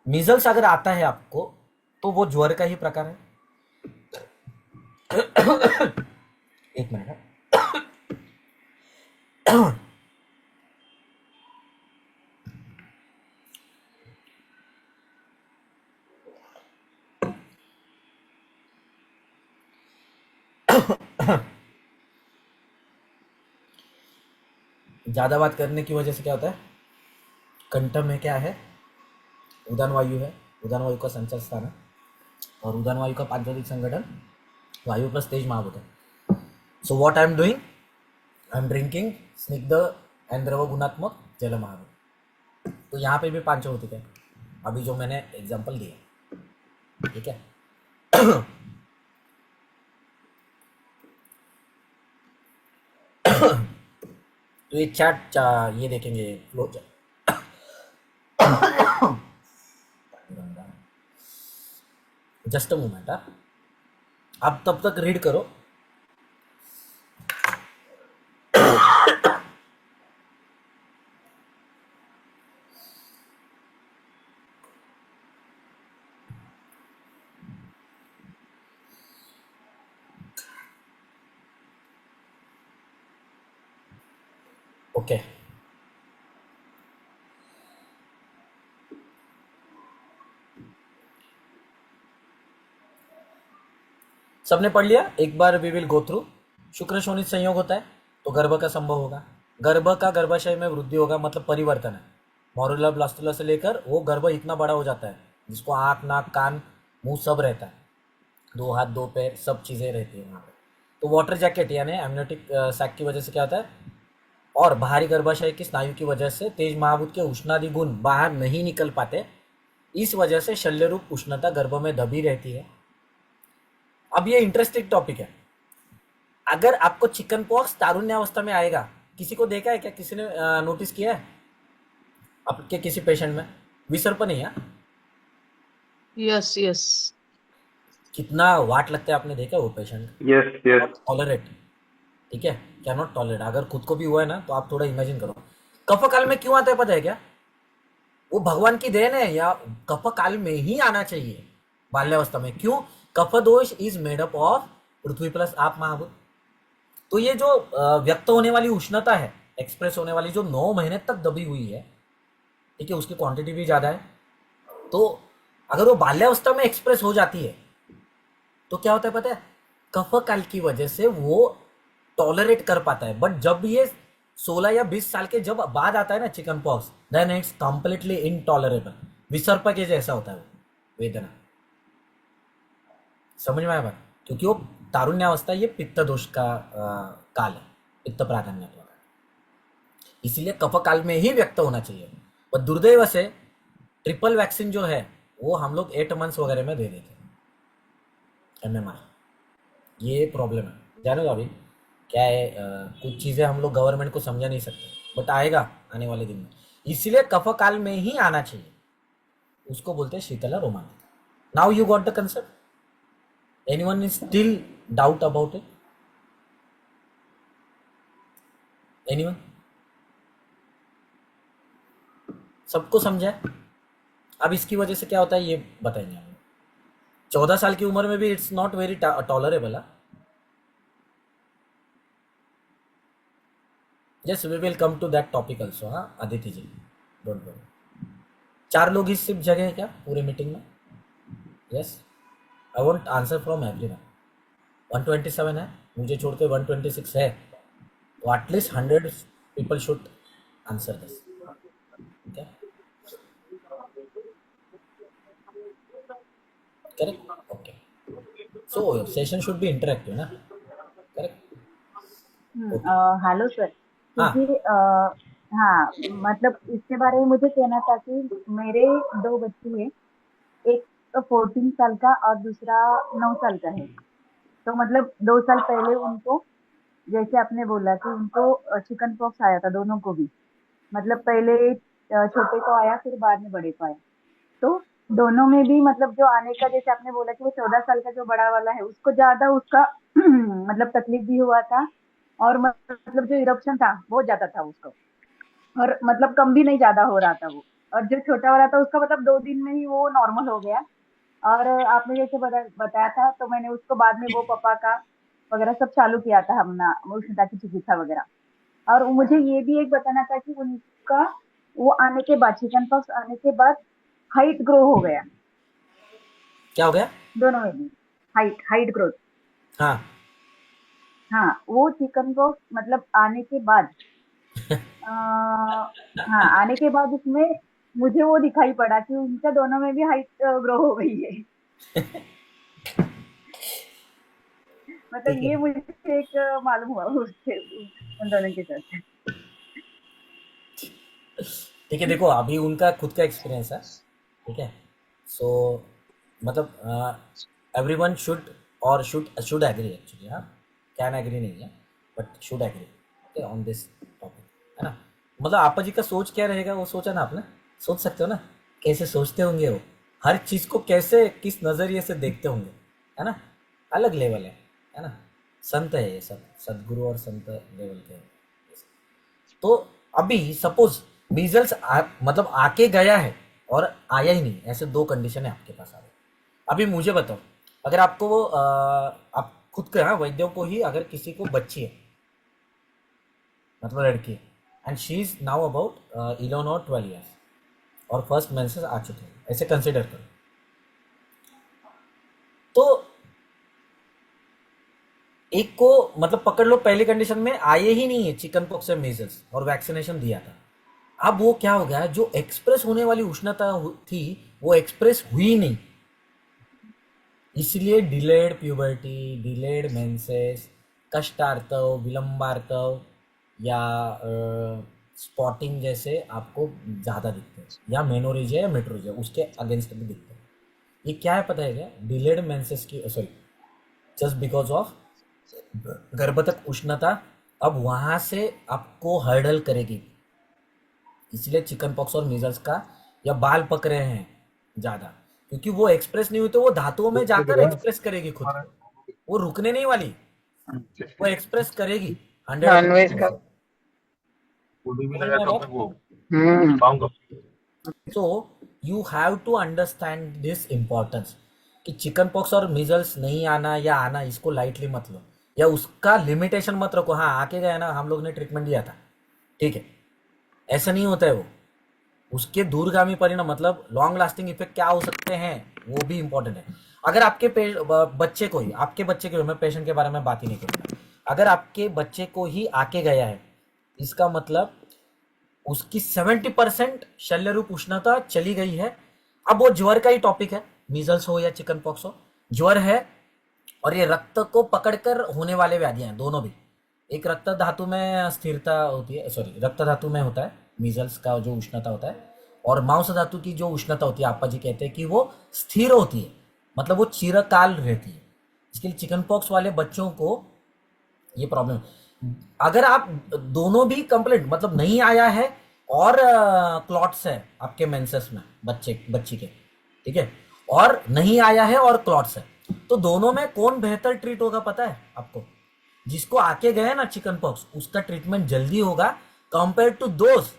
मीजल्स अगर आता है आपको तो वो ज्वर का ही प्रकार है। एक मिनट है। ज्यादा बात करने की वजह से क्या होता है, कंठ में क्या है, उदान वायु है, उदान वायु का संचार स्थान है, और उदान वायु का पांचभौतिक संगठन वायु प्लस तेज महाभूत है। So what I am doing, I am drinking स्निग्ध एंड द्रव गुणात्मक जल महाभूत। तो यहाँ पे भी पांचभौतिक है, अभी जो मैंने एग्जांपल दिया, ठीक है। तो ये चैट ये देखेंगे फ्लो जस्ट अ मोमेंट। आप तब तक रीड करो। ओके, सबने पढ़ लिया? एक बार वी विल गो थ्रू। शुक्र शोणित संयोग होता है तो गर्भ का संभव होगा, गर्भ का गर्भाशय में वृद्धि होगा, मतलब परिवर्तन है। मॉरुला ब्लास्टुला से लेकर वो गर्भ इतना बड़ा हो जाता है जिसको आँख नाक कान मुंह सब रहता है, 2 हाथ 2 पैर सब चीज़ें रहती है वहाँ पे। तो वाटर जैकेट यानी एमनियोटिक सैक की वजह से क्या होता है, और बाहरी गर्भाशय की स्नायु की वजह से तेज महाभूत के उष्णादि गुण बाहर नहीं निकल पाते, इस वजह से शल्य रूप उष्णता गर्भ में दबी रहती है। अब ये इंटरेस्टिंग टॉपिक है। अगर आपको चिकन पॉक्स तारुण्यावस्था में आएगा, किसी को देखा है क्या, किसी ने नोटिस किया है आपके किसी पेशेंट में? विसर्प नहीं है, यस यस कितना वाट लगता है आपने देखा वो पेशेंट? यस यस टॉलरेट, ठीक है, क्या नॉट टॉलरेट। अगर खुद को भी हुआ है ना तो आप थोड़ा इमेजिन करो। कफकाल में क्यों आता है पता है क्या? वो भगवान की देन है, या कफकाल में ही आना चाहिए बाल्यावस्था में। क्यों? कफ दोष is made up of Prithvi plus आप महाभूत। तो ये जो व्यक्त होने वाली उष्णता है, एक्सप्रेस होने वाली, जो 9 महीने तक दबी हुई है, ठीक है, उसकी क्वांटिटी भी ज़्यादा है। तो अगर वो बाल्यावस्था में एक्सप्रेस हो जाती है तो क्या होता है पता है, कफकाल की वजह से वो टॉलरेट कर पाता है। बट जब ये 16 या 20 साल के जब बाद आता है ना chicken pox, then it's completely intolerable. विसर्प के जैसा होता है वो वेदना। समझ में आया बात? क्योंकि वो तारुण्यावस्था ये पित्त दोष का काल है, पित्त प्राधान्य का, इसीलिए कफकाल में ही व्यक्त होना चाहिए। और दुर्दैव से ट्रिपल वैक्सीन जो है वो हम लोग 8 मंथ्स वगैरह में दे देते हैं, MMR। ये प्रॉब्लम है, जानो अभी क्या है, कुछ चीज़ें हम लोग गवर्नमेंट को समझा नहीं सकते, बट आएगा आने वाले दिन में। इसीलिए कफकाल में ही आना चाहिए, उसको बोलते हैं शीतला रोमांटिक। Now you got the concept? Anyone is still doubt about it? Anyone? सबको समझा है? अब इसकी वजह से क्या होता है ये बताएंगे हम। 14 साल की उम्र में भी it's not very tolerable. Yes, we will come to that topic also. हाँ आदित्य जी, डोंट वरी। 4 लोग ही सिर्फ जगह है क्या पूरे मीटिंग में? Yes, I want answer from everyone. 127 है, मुझे छोड़ के 126 है, तो at least 100 people should answer this. ठीक है, correct, okay. So session should be interactive ना, करेक्ट? Hello sir. हाँ क्योंकि हाँ, मतलब इसके बारे में मुझे कहना था कि मेरे 2 बच्चे हैं, एक तो 14 साल का और दूसरा 9 साल का है। तो मतलब 2 साल पहले उनको, जैसे आपने बोला कि उनको चिकन पॉक्स आया था, दोनों को भी। मतलब पहले छोटे को आया, फिर बाद में बड़े को आया। तो दोनों में भी मतलब जो आने का, जैसे आपने बोला कि वो 14 साल का जो बड़ा वाला है उसको ज्यादा उसका मतलब तकलीफ भी हुआ था, और मतलब जो इरप्शन था बहुत ज्यादा था उसको, और मतलब कम भी नहीं ज्यादा हो रहा था वो। और जो छोटा वाला था उसका मतलब 2 दिन में ही वो नॉर्मल हो गया। और आपने जैसे बताया था, तो मैंने उसको बाद में वो पापा का वगैरह सब चालू किया था, हमने उष्णता की चिकित्सा वगैरह। और मुझे ये भी एक बताना था कि उनका वो आने के बाद, चिकन पॉक्स आने के बाद हाइट ग्रो हो गया क्या हो गया? दोनों में भी। Height height growth. हाँ। हाँ, वो चिकन पॉक्स मतलब आने के बाद हाँ, आने के बाद उसमें मुझे वो दिखाई पड़ा कि उनका दोनों में भी हाइट ग्रो हो गई है। मतलब ठीक ये है, मुझे एक मालूम हुआ उसके उन दोनों के साथ। ठीक है। देखो अभी उनका खुद का एक्सपीरियंस है, ठीक है। सो मतलब एवरीवन शुड और शुड एग्री एक्चुअली, हाँ। कैन एग्री नहीं है, but should agree, okay, on this topic, है ना। मतलब आपा जी का सोच क्या रहेगा वो सोचा ना आपने? सोच सकते हो ना कैसे सोचते होंगे वो, हर चीज़ को कैसे किस नज़रिए से देखते होंगे, है ना। अलग लेवल है ना। संत है ये सब, सदगुरु और संत लेवल के हैं। तो अभी सपोज मीजल्स मतलब आके गया है और आया ही नहीं, ऐसे दो कंडीशन है आपके पास आ रहे। अभी मुझे बताओ, अगर आपको वो आप खुद के, हाँ, वैद्यों को ही, अगर किसी को बच्ची है, मतलब लड़की है, and she is now about 11 और 12 ईयर्स, और फर्स्ट मेंसेस आ चुके हैं, ऐसे कंसिडर करो, तो एक को मतलब पकड़ लो पहली कंडीशन में आए ही नहीं है चिकन पॉक्स या मीजल्स, और वैक्सीनेशन दिया था। अब वो क्या हो गया, जो एक्सप्रेस होने वाली उष्णता थी वो एक्सप्रेस हुई नहीं, इसलिए डिलेड प्यूबर्टी, डिलेड मेंसेस, कष्टार्तव, विलंबार्तव, या स्पॉटिंग जैसे आपको ज़्यादा दिखते हैं, या मेनोरेजिया या मेट्रोरिजिया उसके अगेंस्ट भी दिखते हैं। ये क्या है पता है क्या? डिलेड मेंसेस की, सॉरी, जस्ट बिकॉज ऑफ गर्भतक उष्णता अब वहाँ से आपको हर्डल करेगी, इसलिए चिकन पॉक्स और मीजल्स का, या बाल पक रहे हैं ज़्यादा, क्योंकि वो एक्सप्रेस नहीं हुई तो वो धातुओं में जाकर एक्सप्रेस करेगी खुद को, वो रुकने नहीं वाली, वो एक्सप्रेस करेगी 100%। नॉनवेज का समझ में आ रहा है? Hmm so you have to understand this importance कि चिकन पॉक्स और मीजल्स नहीं आना या आना, इसको लाइटली मत लो, या उसका लिमिटेशन मत रखो। हाँ, आके गया ना, हम लोग ने ट्रीटमेंट दिया था, ठीक है, ऐसा नहीं होता है वो। उसके दूरगामी परिणाम मतलब लॉन्ग लास्टिंग इफेक्ट क्या हो सकते हैं, वो भी इंपॉर्टेंट है। अगर आपके बच्चे को ही, आपके बच्चे को, मैं पेशेंट के बारे में बात ही नहीं करूँगा, अगर आपके बच्चे को ही आके गया है, इसका मतलब उसकी 70% शल्य रूप उष्णता चली गई है। अब वो ज्वर का ही टॉपिक है, मीजल्स हो या चिकन पॉक्स हो, ज्वर है, और ये रक्त को पकड़कर होने वाले व्याधियां हैं दोनों भी। एक रक्त धातु में स्थिरता होती है, सॉरी, रक्त धातु में होता है मीजल्स का जो उष्णता होता है, और मांस धातु की जो उष्णता होती है, आपा जी कहते हैं कि वो स्थिर होती है, मतलब वो चिरकाल रहती है। इसके लिए चिकन पॉक्स वाले बच्चों को ये प्रॉब्लम, अगर आप दोनों भी कंप्लीट मतलब नहीं आया है और क्लॉट्स है आपके मेंसेस में बच्चे बच्ची के, ठीक है, और नहीं आया है और क्लॉट्स है, तो दोनों में कौन बेहतर ट्रीट होगा पता है आपको? जिसको आके गए ना चिकन पॉक्स, उसका ट्रीटमेंट जल्दी होगा कंपेयर टू दोस्त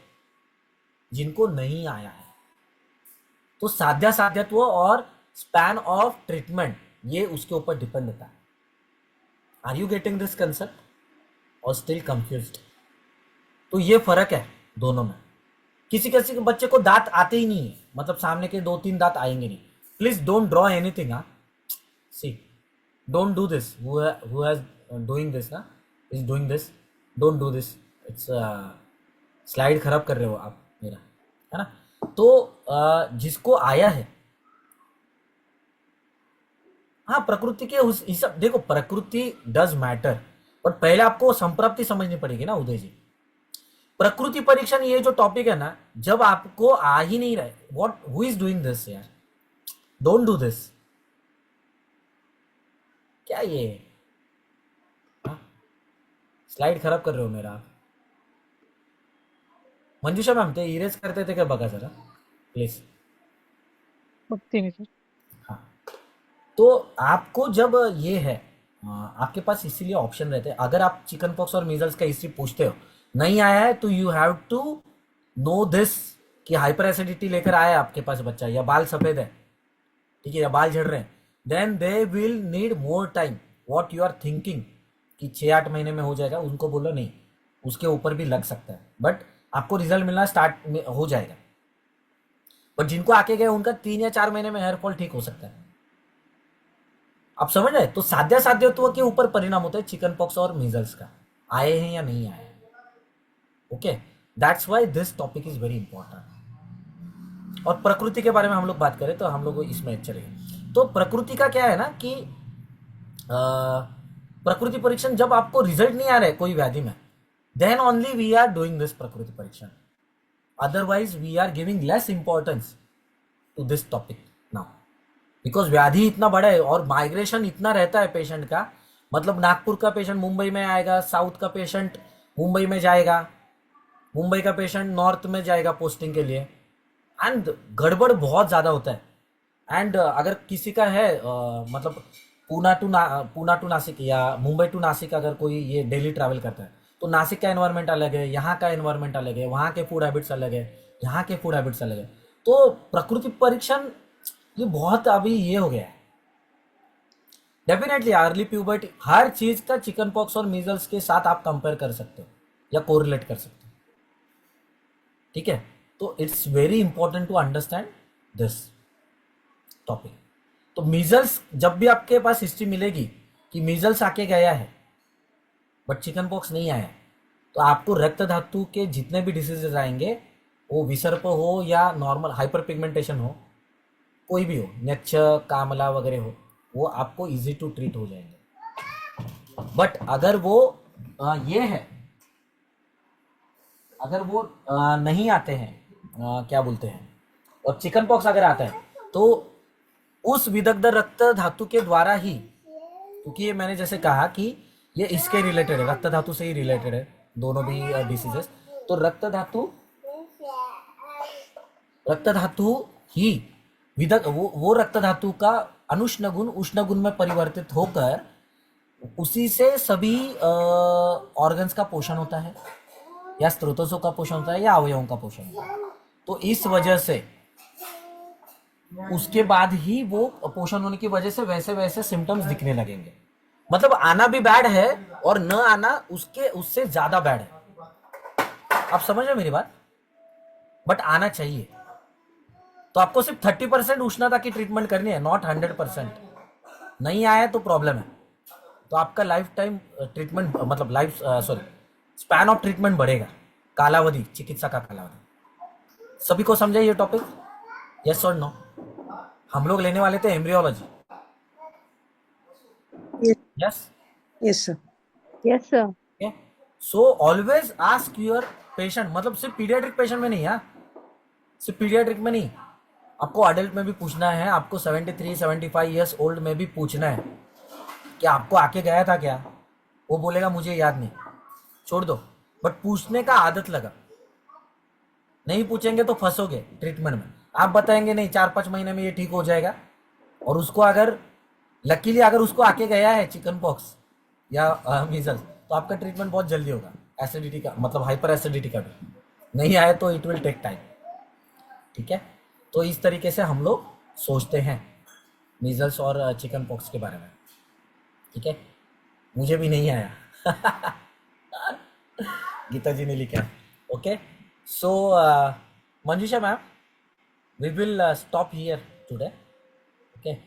जिनको नहीं आया है। तो साध्यत्व और स्पैन ऑफ ट्रीटमेंट ये उसके ऊपर डिपेंड होता है। Are you getting this concept और स्टिल कंफ्यूज्ड? तो ये फर्क है दोनों में। किसी किसी के बच्चे को दांत आते ही नहीं है, मतलब सामने के 2-3 दांत आएंगे नहीं। प्लीज डोंट ड्रॉ एनीथिंग, हाँ, see, don't do this, who has doing this ना, is doing this, don't do this, it's slide खराब कर रहे हो आप मेरा, है ना। तो जिसको आया है, हाँ, प्रकृति के उस हिसाब, देखो प्रकृति डज मैटर, बट पहले आपको संप्राप्ति समझनी पड़ेगी ना उदय जी। प्रकृति परीक्षण ये जो टॉपिक है ना, जब आपको आ ही नहीं रहे, what, who is doing this यार, डोंट डू दिस, क्या ये, हाँ? स्लाइड खराब कर रहे हो मेरा आप। मंजूषा मैम, ते इरेज करते थे क्या, बघा जरा प्लीज। बघते मी सर. हाँ, तो आपको जब ये है, आपके पास इसीलिए ऑप्शन रहते हैं। अगर आप चिकन पॉक्स और मीजल्स का हिस्ट्री पूछते हो, नहीं आया है, तो you have to know this कि हाइपर एसिडिटी लेकर आया आपके पास बच्चा, या बाल सफेद है, ठीक है, या बाल झड़ रहे हैं, then they will need more time. What you are thinking कि 6-8 महीने में हो जाएगा, उनको बोलो नहीं, उसके ऊपर भी लग सकता है, बट आपको रिजल्ट मिलना स्टार्ट में हो जाएगा। बट जिनको आके गए उनका 3 या 4 महीने में हेयर फॉल ठीक हो सकता है। आप समझ रहे? तो साध्यत्व के ऊपर परिणाम होता है चिकन पॉक्स और मीजल्स का, आए हैं या नहीं आए। Okay, that's why this topic is very important. और प्रकृति के बारे में हम लोग बात करें तो हम लोग इसमें चलेंगे। तो प्रकृति का क्या है ना कि प्रकृति परीक्षण, जब आपको रिजल्ट नहीं आ रहा है कोई व्याधि में, then only we are doing this प्रकृति परीक्षण, otherwise we are giving less importance to this topic now, because व्याधि इतना बड़ा है और माइग्रेशन इतना रहता है पेशेंट का। मतलब नागपुर का पेशेंट मुंबई में आएगा, साउथ का पेशेंट मुंबई में जाएगा, मुंबई का पेशेंट नॉर्थ में जाएगा पोस्टिंग के लिए, एंड गड़बड़ बहुत ज़्यादा होता है। एंड अगर किसी का है मतलब पूना टू नासिक या मुंबई टू नासिक, अगर कोई ये डेली ट्रैवल करता है तो नासिक का एनवायरनमेंट अलग है, यहाँ का एनवायरनमेंट अलग है, वहाँ के फूड हैबिट्स अलग है, यहाँ के फूड हैबिट्स अलग है। तो प्रकृति परीक्षण ये बहुत अभी ये हो गया है। डेफिनेटली अर्ली प्यूबर्टी, हर चीज का चिकन पॉक्स और मीजल्स के साथ आप कंपेयर कर सकते हो या कोरिलेट कर सकते हो, ठीक है। तो it's very important to understand this topic. तो मीजल्स, जब भी आपके पास हिस्ट्री मिलेगी कि मीजल्स आके गया है बट चिकन पॉक्स नहीं आया, तो आपको रक्त धातु के जितने भी डिसीजेज आएंगे, वो विसर्प हो या नॉर्मल हाइपर पिगमेंटेशन हो, कोई भी हो, नक्ष कामला वगैरह हो, वो आपको इजी टू ट्रीट हो जाएंगे। बट अगर वो ये है, अगर वो नहीं आते हैं, क्या बोलते हैं, और चिकन पॉक्स अगर आता है तो उस विदग्ध रक्त धातु के द्वारा ही, क्योंकि ये मैंने जैसे कहा कि ये इसके रिलेटेड है, रक्त धातु से ही रिलेटेड है दोनों भी डिसीजेस। तो रक्त धातु ही वो रक्त धातु का अनुष्ण गुण उष्ण गुण में परिवर्तित होकर उसी से सभी ऑर्गन्स का पोषण होता है, या स्त्रोतों का पोषण होता है, या अवयवों का पोषण होता है। तो इस वजह से उसके बाद ही वो पोषण होने की वजह से वैसे वैसे सिम्टम्स दिखने लगेंगे। मतलब आना भी बैड है और न आना उससे ज्यादा बैड है। आप समझ रहे मेरी बात? बट आना चाहिए। तो आपको सिर्फ 30% उष्णता की ट्रीटमेंट करनी है, नॉट 100%। नहीं आया तो प्रॉब्लम है, तो आपका लाइफ टाइम ट्रीटमेंट, मतलब स्पैन ऑफ ट्रीटमेंट बढ़ेगा, कालावधि, चिकित्सा का कालावधि। सभी को समझे ये टॉपिक? यस और नो? हम लोग लेने वाले थे embryology. Yes Yes, sir. Yes sir. Okay, so always ask your patient, मतलब सिर्फ पीडियाट्रिक पेशेंट में नहीं, हाँ, सिर्फ पीडियाट्रिक में नहीं, आपको अडल्ट में भी पूछना है, आपको 73-75 ईयर्स ओल्ड में भी पूछना है कि आपको आके गया था क्या। वो बोलेगा मुझे याद नहीं, छोड़ दो, बट पूछने का आदत लगा। नहीं पूछेंगे तो फंसोगे ट्रीटमेंट में। आप बताएंगे नहीं 4-5 महीने में ये ठीक हो जाएगा, और उसको अगर लकीली अगर उसको आके गया है चिकन पॉक्स या मीजल्स, तो आपका ट्रीटमेंट बहुत जल्दी होगा। एसिडिटी का, मतलब हाइपर एसिडिटी का भी नहीं आए तो इट विल टेक टाइम, ठीक है। तो इस तरीके से हम लोग सोचते हैं मीजल्स और चिकन पॉक्स के बारे में, ठीक है। मुझे भी नहीं आया गीता जी ने लिखा। Okay, so Manjusha ma'am, we will stop here today. Okay,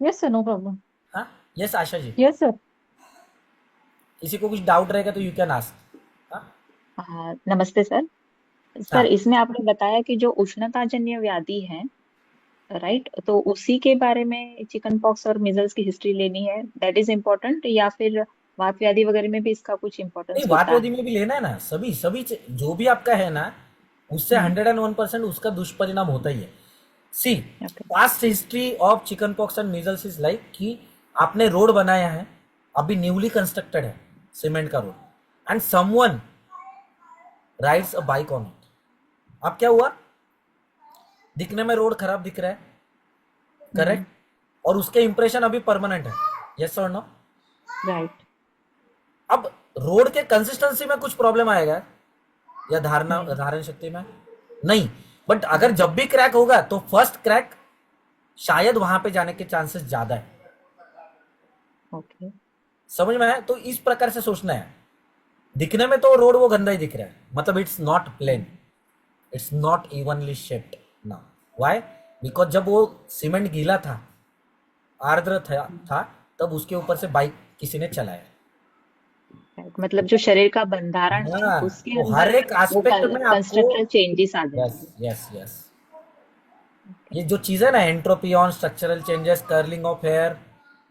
Yes, sir, no problem. हाँ, yes Asha ji, Yes, sir. किसी को कुछ डाउट रहेगा तो यू कैन आस्क। नमस्ते सर। हाँ। सर, इसमें आपने बताया कि जो उष्णताजन्य व्याधि है, राइट, तो उसी के बारे में चिकन पॉक्स और मिजल्स की हिस्ट्री लेनी है, दैट इज इम्पोर्टेंट, या फिर वात व्याधि वगैरह में भी इसका कुछ नहीं, इम्पोर्टेंस बात होता है? वादी में भी लेना है ना, सभी जो भी आपका है ना, उससे 101% उसका दुष्परिणाम होता ही है। See, okay. Past history of chicken pox and measles is like कि आपने रोड बनाया है, अभी न्यूली कंस्ट्रक्टेड है, सीमेंट का road, and someone rides a bike on it. अब क्या हुआ, दिखने में रोड खराब दिख रहा है, करेक्ट, और उसके इंप्रेशन अभी परमानेंट है, यस और नो? राइट। अब रोड के कंसिस्टेंसी में कुछ प्रॉब्लम आएगा, या धारण शक्ति में, नहीं, बट अगर जब भी क्रैक होगा तो फर्स्ट क्रैक शायद वहां पे जाने के चांसेस ज्यादा है। ओके। समझ में आया? तो इस प्रकार से सोचना है। दिखने में तो रोड वो गंदा ही दिख रहा है, मतलब it's not plain, it's not evenly shaped ना। व्हाई? बिकॉज जब वो सीमेंट गीला था, आर्द्र था तब उसके ऊपर से बाइक किसी ने चलाया। Right. मतलब जो शरीर का बंधारण है हाँ, उसके तो हर अंदर एक वो एस्पेक्ट में आपको कंस्ट्रक्चरल चेंजेस आ यस जाएंगे। यस यस ये जो चीज है ना, entropy on structural changes, curling of hair,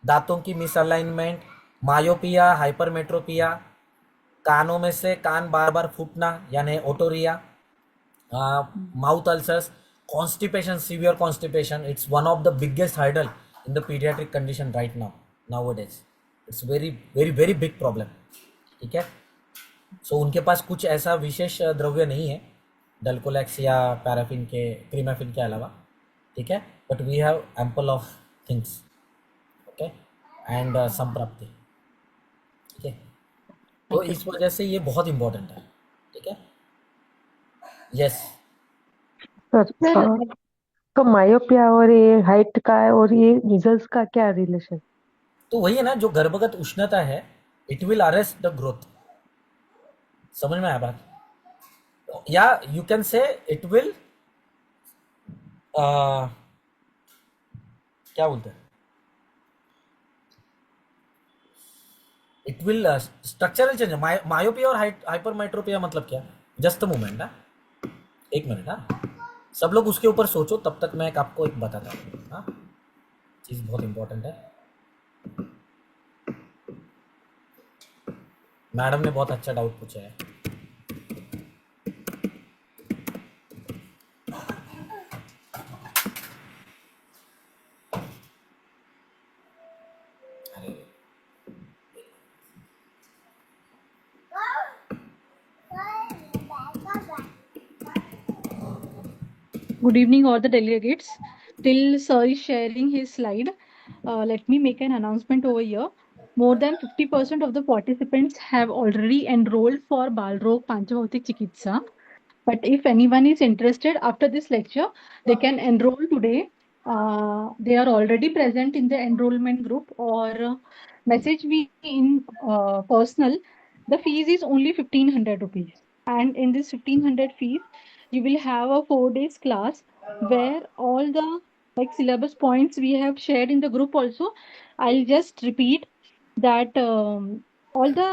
दांतों की मिसअलाइनमेंट, मायोपिया, हाइपरमेट्रोपिया, कानों में से कान बार बार फूटना यानी otorrhoea, mouth ulcers, constipation, severe constipation, it's one of the biggest hurdle in the paediatric condition right now nowadays. It's very very very big problem. ठीक है, सो उनके पास कुछ ऐसा विशेष द्रव्य नहीं है डल्कोलेक्स या पैराफिन के, क्रीमाफिन के अलावा। ठीक है, but we have ample of things. Okay, and संप्राप्ति। ठीक है, तो थैंक यू इस सर। वजह से ये बहुत इंपॉर्टेंट है। ठीक है, यस। सर सर तो मायोपिया और ये हाइट का और ये मीजल्स का क्या रिलेशन? तो वही है ना, जो गर्भगत उष्णता है, it will arrest the growth. समझ में आया बात? या you can say it will, क्या बोलते हैं, it will structural change. Myopia और हाइपरमेट्रोपिया मतलब क्या? जस्ट मोमेंट ना, एक मिनट ना, सब लोग उसके ऊपर सोचो, तब तक मैं आपको एक बताता हूँ। हाँ, चीज़ बहुत इंपॉर्टेंट है। मैडम ने बहुत अच्छा डाउट पूछा है। अरे Good evening, all the delegates. Till Sir is sharing his slide, let me make an announcement over here. More than 50% of the participants have already enrolled for Balrog Panchabhautik Chikitsa. But if anyone is interested after this lecture, they can enroll today. They are already present in the enrollment group or message me in personal. The fees is only 1500 rupees. And in this 1500 fees, you will have a 4 days class where all the syllabus points we have shared in the group also. I'll just repeat that all the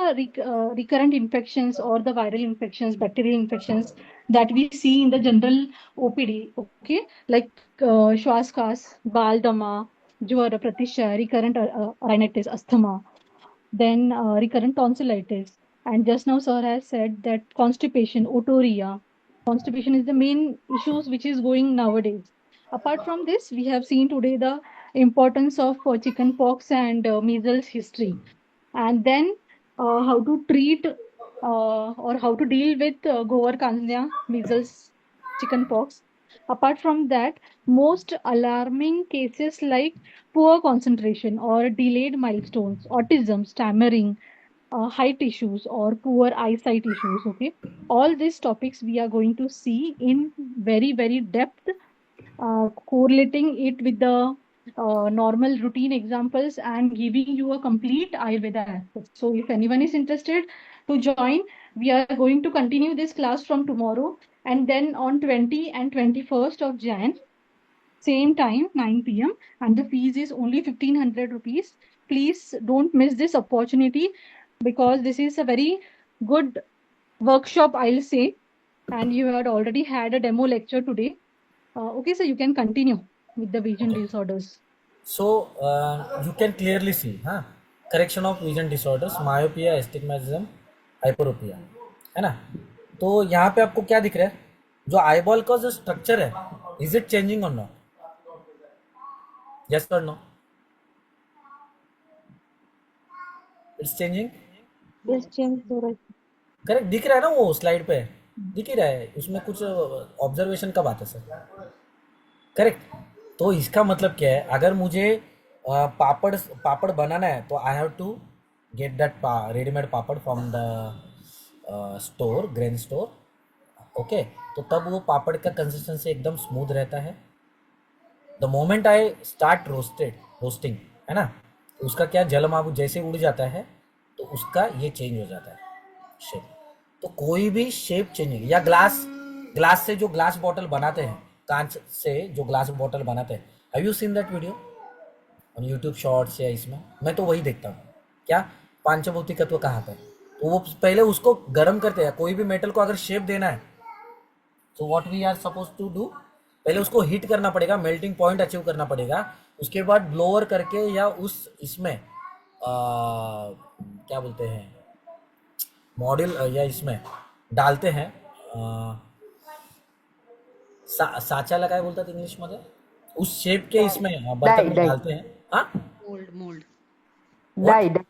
recurrent infections or the viral infections, bacterial infections that we see in the general OPD, okay, like Shwaskas, Bal Dama, Jwara, Pratisha, recurrent rhinitis, asthma, then recurrent tonsillitis. And just now, sir has said that constipation, otorrhea. Constipation is the main issues which is going nowadays. Apart from this, we have seen today the importance of chicken pox and measles history, and then how to treat or how to deal with Govarkandya, measles, chicken pox. Apart from that, most alarming cases like poor concentration or delayed milestones, autism, stammering, height issues, or poor eyesight issues. Okay, all these topics we are going to see in very, very depth, correlating it with the normal routine examples and giving you a complete Ayurveda aspect. So, if anyone is interested to join, we are going to continue this class from tomorrow, and then on 20 and 21st of Jan, same time 9 p.m. and the fees is only 1500 rupees. Please don't miss this opportunity because this is a very good workshop, I'll say, and you had already had a demo lecture today. Okay, so you can continue with the vision Okay. disorders. So you can clearly see, हाँ, correction of vision disorders, myopia, astigmatism, hyperopia, है ना? तो यहाँ पे आपको क्या दिख रहा है? जो आईबॉल का जो स्ट्रक्चर है, इज इट चेंजिंग और नॉट? यस और no? It's changing. Yes, change हो रहा है। करेक्ट, दिख रहा है ना, वो स्लाइड पे दिख ही रहा है, उसमें कुछ ऑब्जर्वेशन का बात है सर। करेक्ट, तो इसका मतलब क्या है? अगर मुझे पापड़ पापड़ बनाना है तो I have to get that readymade papad from the store, grain store, okay, तो तब वो पापड़ का कंसिस्टेंसी एकदम स्मूथ रहता है. The moment I start roasting, है ना, तो उसका क्या जल माप जैसे उड़ जाता है तो उसका ये चेंज हो जाता है शेप. तो कोई भी शेप चेंज नहीं. या ग्लास से जो ग्लास बॉटल बनाते हैं, कांच से जो ग्लास बॉटल बनाते हैं, have you seen that video on YouTube shorts या इसमें? मैं तो वही देखता हूँ. क्या पांचभौतिक तत्व कहाँ पे, तो वो पहले उसको गर्म करते हैं. कोई भी मेटल को अगर शेप देना है तो what we are suppose to do, पहले उसको हीट करना पड़ेगा, मेल्टिंग पॉइंट अचीव करना पड़ेगा. उसके बाद ब्लोअर करके या उस इसमें क्या बोलते हैं मॉडल या इसमें डालते हैं. साचाला काय बोलतात इंग्लिश मध्ये, उस शेप के इसमें बर्तन में डाई डालते हैं. हाँ, mould die die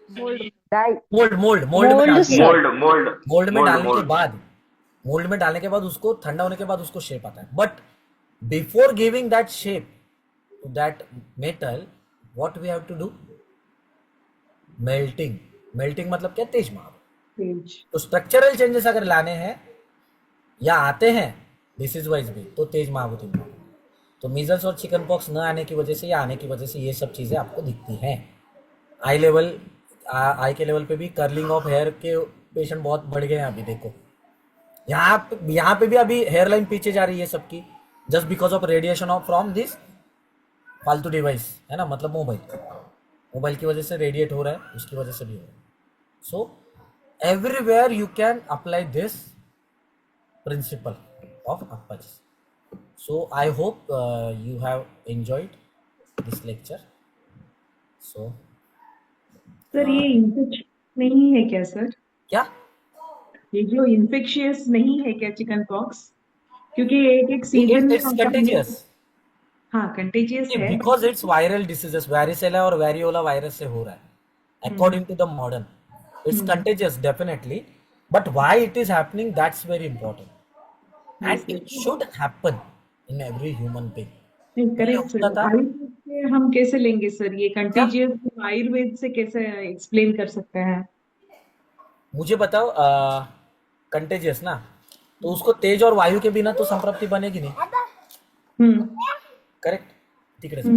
mould die mould में मोल्ड डालते हैं. मोल्ड मोल्ड मोल्ड में मोल्ड डालने के मोल्ड बाद उसको ठंडा होने के बाद उसको शेप आता है. But before giving that shape to that metal, what we have to do, melting मतलब क्या, तेज माप. तो स्ट्रक्चरल चेंजेस अगर लाने हैं या आते हैं डिसीज वाइज भी, तो तेज महाभूति में. तो मीजल्स और चिकन पॉक्स न आने की वजह से या आने की वजह से ये सब चीज़ें आपको दिखती हैं. आई के लेवल पे भी कर्लिंग ऑफ हेयर के पेशेंट बहुत बढ़ गए हैं अभी. देखो यहाँ पे भी अभी हेयर लाइन पीछे जा रही है सबकी, just because of radiation of from this फालतू डिवाइस, है ना, मतलब मोबाइल की वजह से रेडिएट हो रहा है, उसकी वजह से भी हो रहा है. सो everywhere you can apply this principle of Appaji. So I hope you have enjoyed this lecture. So sir ये इन्फेक्शन नहीं है क्या सर? क्या ये जो इन्फेक्शियस नहीं है क्या चिकन पॉक्स? क्योंकि एक सीजन में it's contagious हाँ कंटेजियस है. because it's viral diseases. varicella और variola virus से हो रहा है according to the modern. It's contagious definitely, but why it is happening, that's very important, and it should happen in every human being. Correct sir. Ayurveda से हम कैसे लेंगे sir ये कंटेजियस, आयुर्वेद से कैसे एक्सप्लेन कर सकते हैं? मुझे बताओ, कंटेजियस ना, तो उसको तेज और वायु के बिना तो संप्रप्ति बनेगी नहीं. करेक्ट. तिकडे जा.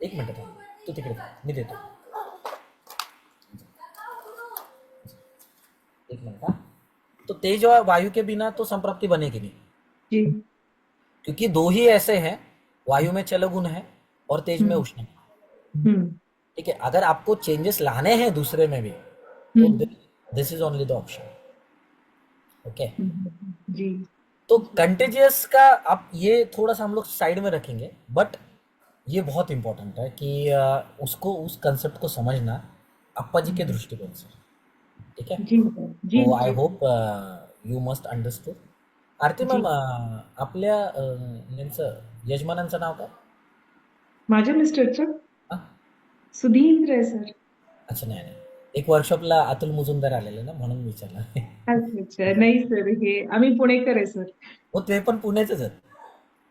एक मिनिट थांब, तू तिकडे जा, मी देतो. एक मिनट. हाँ, तो तेज और वायु के बिना तो संप्रप्ति बनेगी नहीं, जी. क्योंकि दो ही ऐसे हैं, वायु में चल गुण है और तेज में उष्ण. ठीक है, अगर आपको चेंजेस लाने हैं दूसरे में भी, तो this is only the option. Okay जी. तो कंटेजियस का आप ये थोड़ा सा हम लोग साइड में रखेंगे, बट ये बहुत इंपॉर्टेंट है कि उसको, उस कंसेप्ट को समझना अप्पा जी के दृष्टिकोन से. ठीक है. तो I hope you must understood. Aarti ma'am, आपल्या यांचं यजमानांचं नाव काय? माझ्या मिस्टरचं हा? सुधींद्र आहे सर. अच्छा, नाही, एक वर्कशॉपला अतुल मुजुमदार आलेले ना, म्हणून विचारलं. अच्छा अच्छा. नाही सर, हे आम्ही पुणेकर आहे सर. हो, ते पण पुण्याचेच आहेत.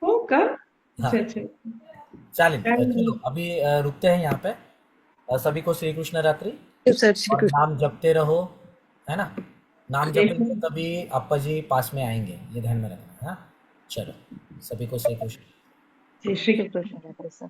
हो का? हाँ. अच्छा अच्छा. चलिए, चलो अभी रुकते हैं यहाँ पे. सभी को श्री कृष्ण रात्रि. सर श्री और कृष्ण. नाम जपते रहो, है ना. नाम जपेंगे तभी अप्पा जी पास में आएंगे, ये ध्यान में रखना. हाँ, चलो सभी को श्री कृष्ण. जय श्री कृष्ण. कृष्ण रात्रि सर.